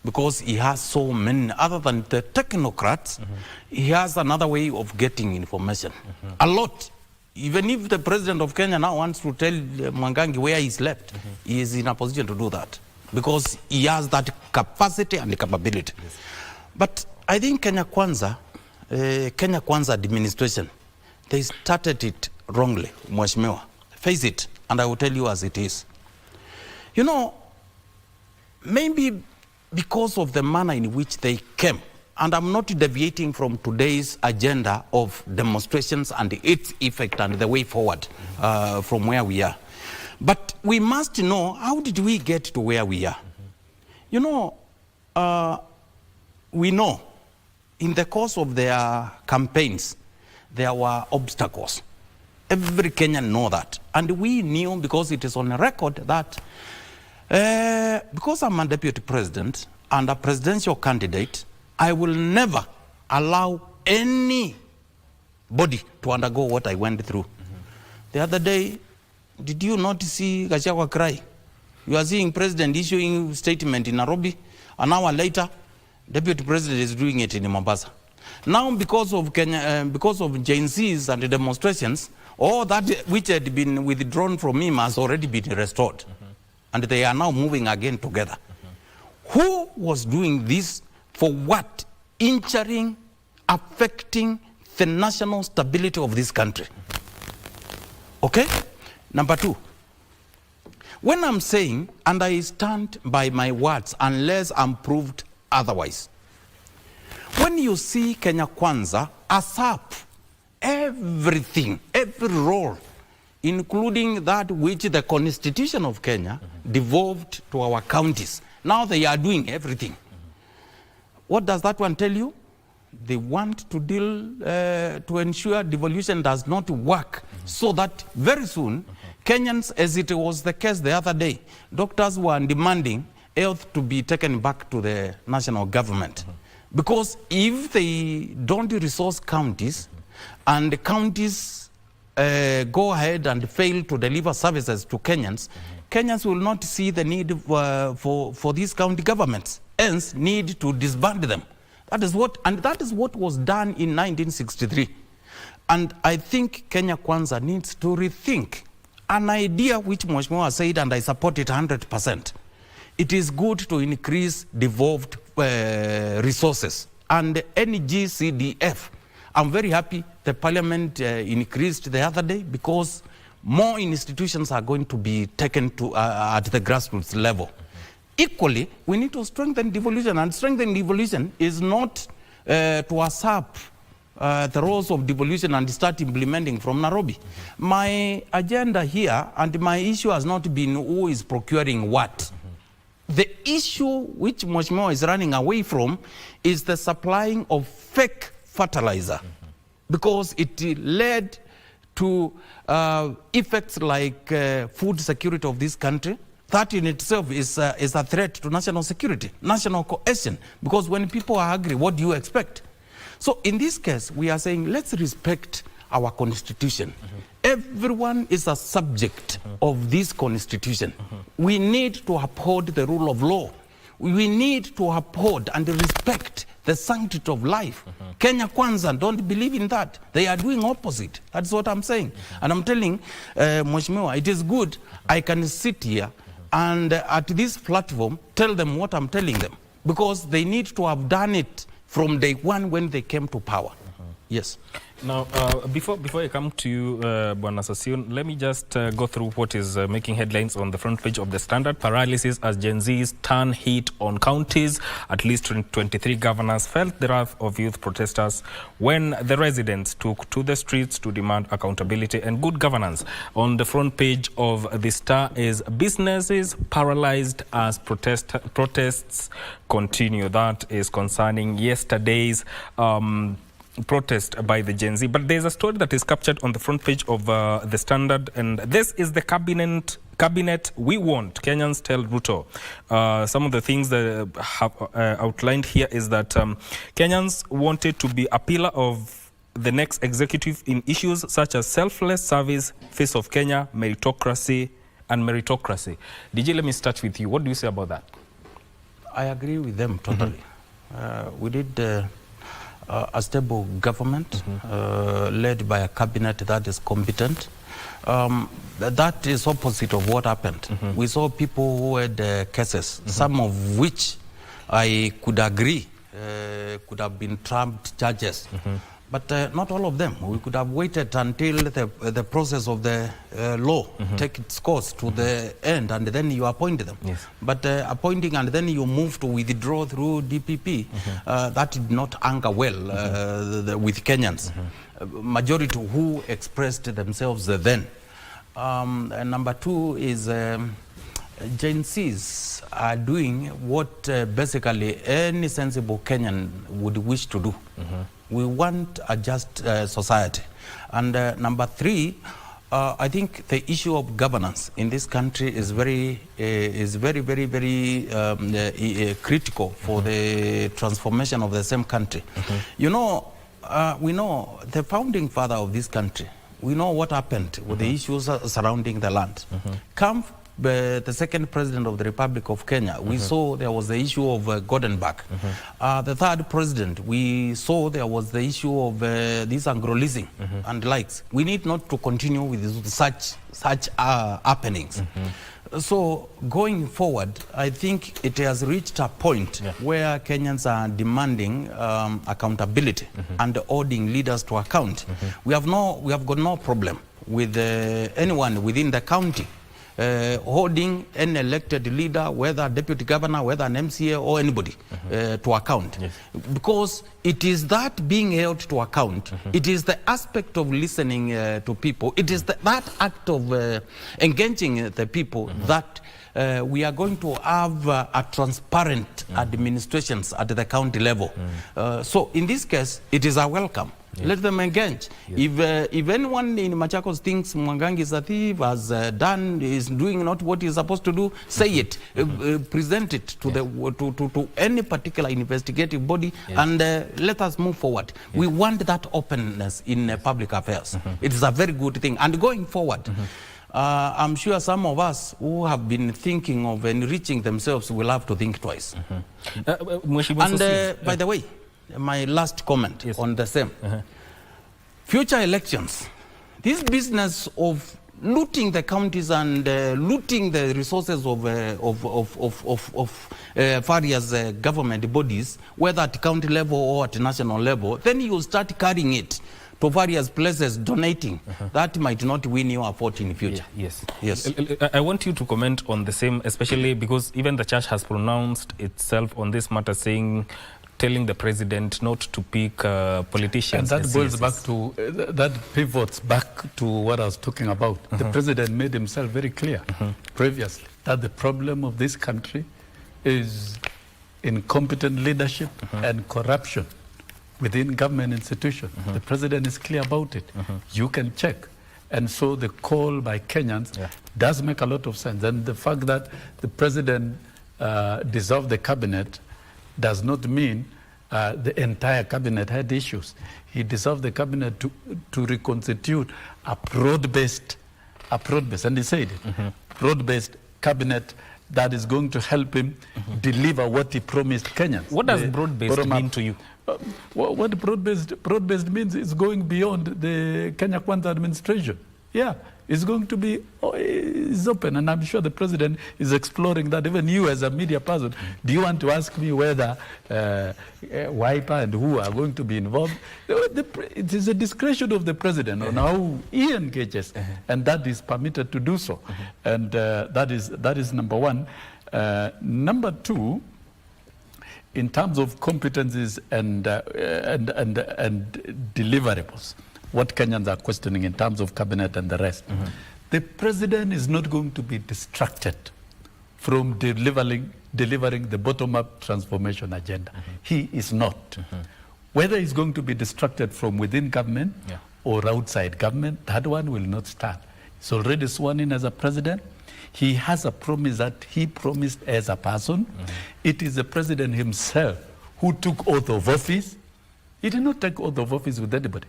because he has so many, other than the technocrats, he has another way of getting information. A lot. Even if the president of Kenya now wants to tell Mwangangi where he slept, he is in a position to do that because he has that capacity and capability. Yes. But I think Kenya Kwanza administration, they started it wrongly, Mheshimiwa. Face it, and I will tell you as it is. You know, maybe because of the manner in which they came, and I'm not deviating from today's agenda of demonstrations and its effect and the way forward from where we are. But we must know, how did we get to where we are? You know, we know in the course of their campaigns, there were obstacles. Every Kenyan know that. And we knew, because it is on record, that because I'm a deputy president and a presidential candidate, I will never allow anybody to undergo what I went through. The other day, did you not see Gachagua cry? You are seeing president issuing statement in Nairobi, an hour later, deputy president is doing it in Mombasa. Now, because of Gen Z's and the demonstrations, all that which had been withdrawn from him has already been restored. And they are now moving again together. Who was doing this for what? Injuring, affecting the national stability of this country. Okay? Number two, when I'm saying, and I stand by my words unless I'm proved otherwise, when you see Kenya Kwanza usurp everything, every role, including that which the Constitution of Kenya devolved to our counties, now they are doing everything. What does that one tell you? They want to to ensure devolution does not work, so that very soon Kenyans, as it was the case the other day, doctors were demanding health to be taken back to the national government. Because if they don't resource counties, and the counties go ahead and fail to deliver services to Kenyans, Kenyans will not see the need for these county governments, hence need to disband them. That is what was done in 1963. And I think Kenya Kwanza needs to rethink an idea which Mheshimiwa said, and I support it 100%. It is good to increase devolved resources. And NGCDF, I'm very happy the parliament increased the other day, because more institutions are going to be taken to at the grassroots level. Equally, we need to strengthen devolution, and strengthen devolution is not to usurp the roles of devolution and start implementing from Nairobi. My agenda here and my issue has not been who is procuring what. The issue which Mheshimiwa is running away from is the supplying of fake fertilizer, because it led to effects like food security of this country. That in itself is a threat to national security, national cohesion, because when people are angry, what do you expect? So in this case, we are saying, let's respect our constitution. Everyone is a subject of this constitution. We need to uphold the rule of law. We need to uphold and respect the sanctity of life. Kenya Kwanza don't believe in that. They are doing opposite. That's what I'm saying. And I'm telling Mheshimiwa, it is good I can sit here and at this platform tell them what I'm telling them, because they need to have done it from day one when they came to power. Yes. Now, before I come to you, Bwana Sassion, let me just go through what is making headlines on the front page of the Standard. Paralysis as Gen Zs turn heat on counties. At least 23 governors felt the wrath of youth protesters when the residents took to the streets to demand accountability and good governance. On the front page of the Star is businesses paralyzed as protests continue. That is concerning yesterday's protest by the Gen Z. But there's a story that is captured on the front page of the Standard, and this is the cabinet we want, Kenyans tell Ruto. Some of the things that have outlined here is that Kenyans wanted to be a pillar of the next executive in issues such as selfless service, face of Kenya, meritocracy. DJ, let me start with you. What do you say about that? I agree with them totally. We did a stable government led by a cabinet that is competent. That is opposite of what happened. We saw people who had cases, some of which I could agree could have been trumped charges. But not all of them. We could have waited until the process of the law take its course to the end, and then you appoint them. Yes. But appointing and then you move to withdraw through DPP, that did not anger well with Kenyans. Majority who expressed themselves then. And number two is Gen Zs are doing what basically any sensible Kenyan would wish to do. We want a just society. And number three, I think the issue of governance in this country is very, very critical for the transformation of the same country. You know, we know the founding father of this country. We know what happened with the issues surrounding the land. Come the second president of the Republic of Kenya, we saw there was the issue of Goldenberg. The third president, we saw there was the issue of this Anglo-leasing and likes. We need not to continue with such happenings. So going forward, I think it has reached a point where Kenyans are demanding accountability and holding leaders to account. We have got no problem with anyone within the county holding an elected leader, whether a deputy governor, whether an MCA or anybody, to account. Because it is that being held to account, it is the aspect of listening to people, it is that act of engaging the people that we are going to have a transparent administrations at the county level. So in this case, it is a welcome. Let them engage. If anyone in Machakos thinks Mwangangi is a thief, is doing not what he's supposed to do, say it, present it to to any particular investigative body, and let us move forward. We want that openness in public affairs. It is a very good thing. And going forward, I'm sure some of us who have been thinking of enriching themselves will have to think twice. And by the way, my last comment on the same. Future elections, this business of looting the counties and looting the resources of various government bodies, whether at county level or at national level, then you start carrying it to various places, donating. That might not win you a vote in the future. Yes. I want you to comment on the same, especially because even the church has pronounced itself on this matter, telling the president not to pick politicians. And that goes back to, that pivots back to what I was talking about. The president made himself very clear previously that the problem of this country is incompetent leadership and corruption within government institutions. The president is clear about it. You can check. And so the call by Kenyans does make a lot of sense. And the fact that the president dissolved the cabinet does not mean the entire cabinet had issues. He dissolved the cabinet to reconstitute a broad-based, and he said it, broad-based cabinet that is going to help him deliver what he promised Kenyans. What does broad-based mean to you? What broad-based means is going beyond the Kenya Kwanza administration. Yeah, is going to be is open, and I'm sure the president is exploring that. Even you as a media person, do you want to ask me whether Wiper and who are going to be involved? It is a discretion of the president on how he engages, and that is permitted to do so. And that is number one. Number two, in terms of competencies and deliverables, what Kenyans are questioning in terms of cabinet and the rest, the president is not going to be distracted from delivering the bottom-up transformation agenda. He is not. Whether he's going to be distracted from within government or outside government, that one will not stand. He's already sworn in as a president. He has a promise that he promised as a person. It is the president himself who took oath of office. He did not take oath of office with anybody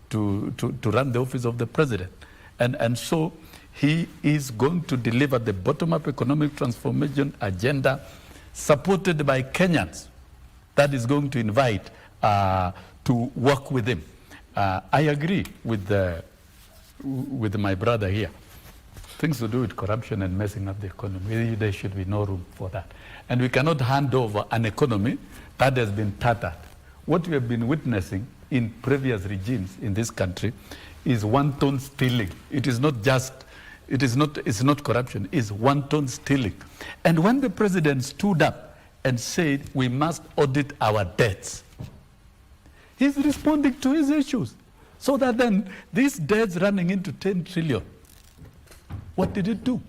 to run the office of the president. And so he is going to deliver the bottom-up economic transformation agenda supported by Kenyans that is going to invite to work with him. I agree with my brother here. Things to do with corruption and messing up the economy, there should be no room for that. And we cannot hand over an economy that has been tattered. What we have been witnessing in previous regimes in this country is wanton stealing. It is not just, it's not corruption, it's wanton stealing. And when the president stood up and said, we must audit our debts, he's responding to his issues. So that then these debts running into 10 trillion, what did it do?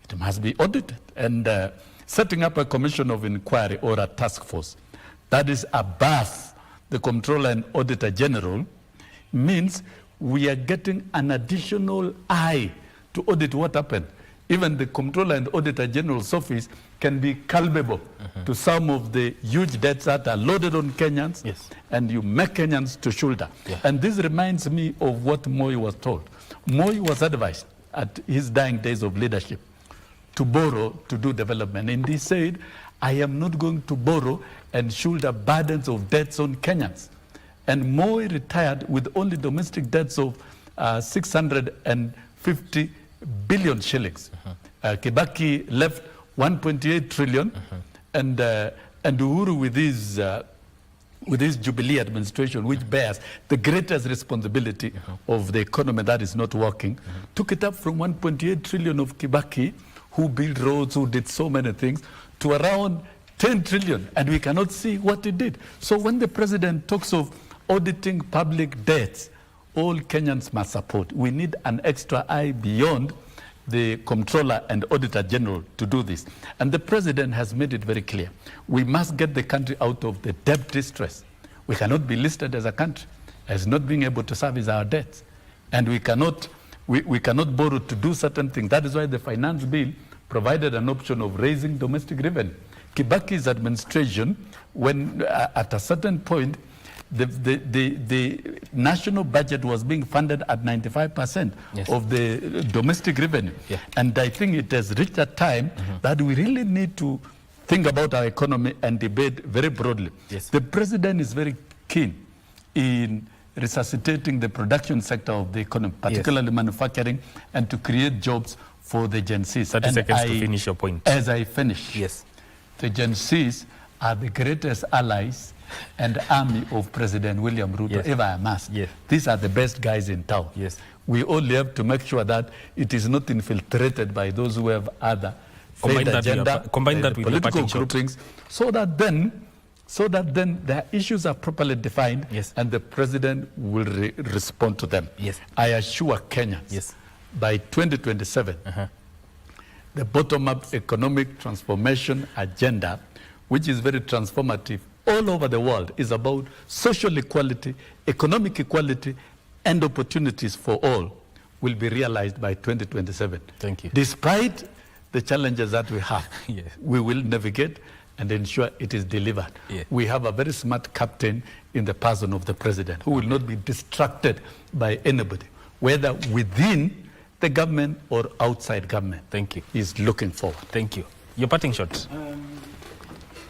It must be audited. And setting up a commission of inquiry or a task force that is above the Comptroller and Auditor General means we are getting an additional eye to audit what happened. Even the Comptroller and Auditor General's office can be culpable to some of the huge debts that are loaded on Kenyans, and you make Kenyans to shoulder. And this reminds me of what Moi was told. Moi was advised at his dying days of leadership to borrow to do development. And he said, I am not going to borrow and shoulder burdens of debts on Kenyans. And Moi retired with only domestic debts of 650 billion shillings. Kibaki left 1.8 trillion, and Uhuru with his Jubilee administration, which bears the greatest responsibility of the economy that is not working, took it up from 1.8 trillion of Kibaki, who built roads, who did so many things, to around 10 trillion, and we cannot see what he did. So when the president talks of auditing public debts, all Kenyans must support. We need an extra eye beyond the Comptroller and Auditor General to do this. And the president has made it very clear. We must get the country out of the debt distress. We cannot be listed as a country as not being able to service our debts. And we cannot borrow to do certain things. That is why the finance bill provided an option of raising domestic revenue. Kibaki's administration, when at a certain point, the national budget was being funded at 95% of the domestic revenue. And I think it has reached a time that we really need to think about our economy and debate very broadly. The president is very keen in resuscitating the production sector of the economy, particularly manufacturing, and to create jobs for the Gen Zs. 30 seconds to finish your point. As I finish, the Gen Zs are the greatest allies and army of President William Ruto ever amassed. These are the best guys in town. We only have to make sure that it is not infiltrated by those who have other agenda, combine that with political groupings, so that then their issues are properly defined and the president will respond to them. I assure Kenyans by 2027, the bottom-up economic transformation agenda, which is very transformative all over the world, is about social equality, economic equality, and opportunities for all, will be realized by 2027. Thank you. Despite the challenges that we have, we will navigate and ensure it is delivered. We have a very smart captain in the person of the president who will not be distracted by anybody, whether within the government or outside government. Thank you. He's looking forward. Thank you. Your parting shot.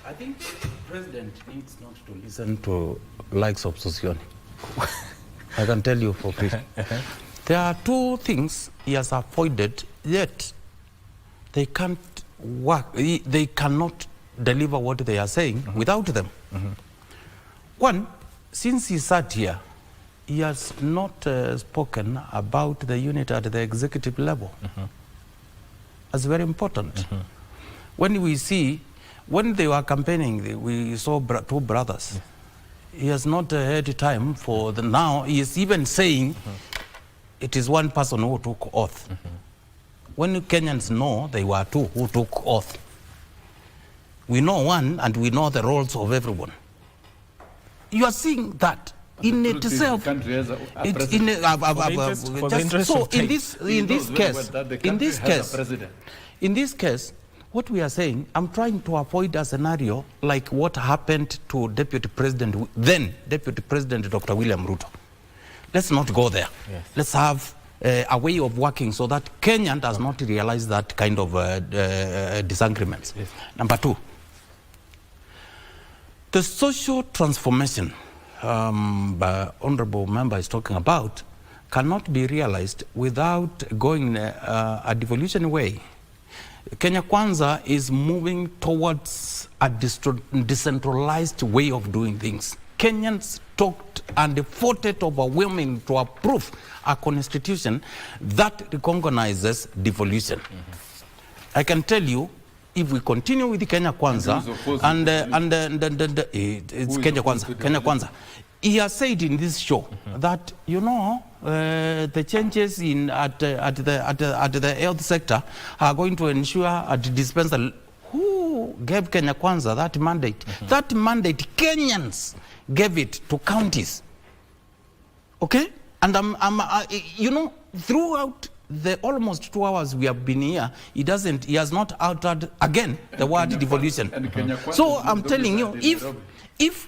I think the president needs not to listen to likes of Sosioni. I can tell you for free. There are two things he has avoided, yet they can't work. They cannot deliver what they are saying without them. One, since he sat here, he has not spoken about the unit at the executive level. That's very important. When we see, when they were campaigning, we saw two brothers. He has not had time for the now. He is even saying it is one person who took oath. When Kenyans know they were two who took oath. We know one and we know the roles of everyone. You are seeing that in itself. So in this case, what we are saying, I'm trying to avoid a scenario like what happened to then Deputy President Dr. William Ruto. Let's not go there. Yes. Let's have a way of working so that Kenya does not realize that kind of disagreements. Yes. Number two, the social transformation the honorable member is talking about cannot be realized without going a devolution way. Kenya Kwanza is moving towards a decentralized way of doing things. Kenyans talked and fought overwhelmingly to approve a constitution that recognizes devolution. I can tell you, if we continue with the Kenya Kwanza it's Kenya Kwanza. He has said in this show that the changes at the health sector are going to ensure a dispensal. Who gave Kenya Kwanza that mandate? That mandate Kenyans gave it to counties. Okay, and throughout the almost 2 hours we have been here, he has not uttered again the word devolution. So I'm telling you, if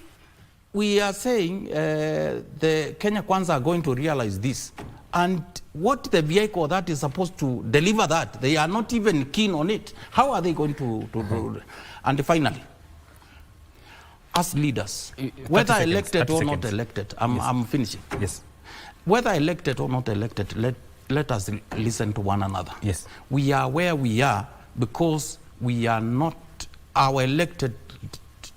we are saying the Kenya Kwanza are going to realize this, and what the vehicle that is supposed to deliver that, they are not even keen on it, how are they going to do it? And finally, as leaders, whether elected or not elected, I'm finishing. Yes. Whether elected or not elected, let us listen to one another. Yes. We are where we are because we are not, our elected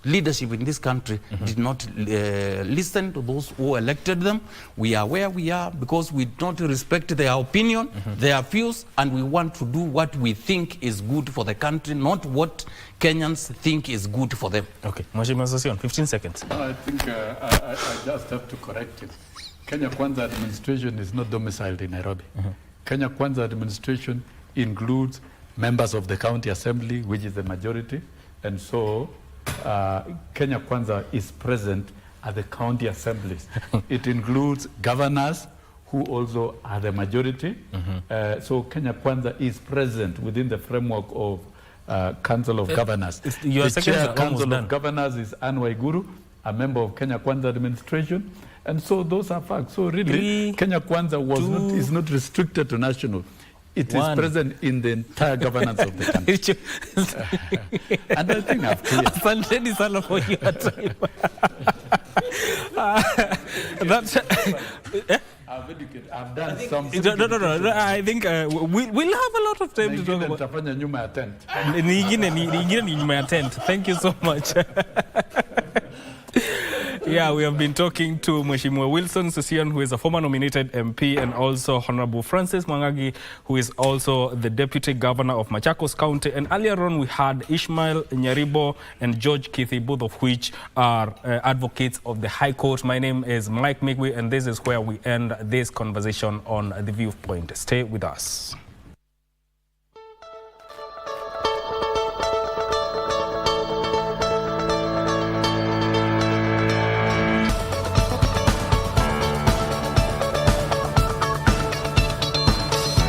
leadership in this country did not listen to those who elected them. We are where we are because we don't respect their opinion, their views, and we want to do what we think is good for the country, not what Kenyans think is good for them. Okay, Mheshimiwa Session, 15 seconds. I think I just have to correct it. Kenya Kwanza administration is not domiciled in Nairobi. Kenya Kwanza administration includes members of the county assembly, which is the majority, and so Kenya Kwanza is present at the county assemblies. It includes governors who also are the majority. So Kenya Kwanza is present within the framework of Council of Governors. The Chair Council of Governors is Anne Waiguru, a member of Kenya Kwanza administration. And so those are facts. So really, Kenya Kwanza is not restricted to national. It is present in the entire governance of the country. And I think I've cleared. Asanteni sana for your time. I've done some. No. I think we'll have a lot of time to talk about. Nyuma ya tent. Thank you so much. Yeah, we have been talking to Mheshimiwa Wilson Session, who is a former nominated MP, and also Honorable Francis Mwangagi, who is also the Deputy Governor of Machakos County. And earlier on, we had Ishmael Nyaribo and George Kithi, both of which are advocates of the High Court. My name is Mike Migwi, and this is where we end this conversation on The Viewpoint. Stay with us.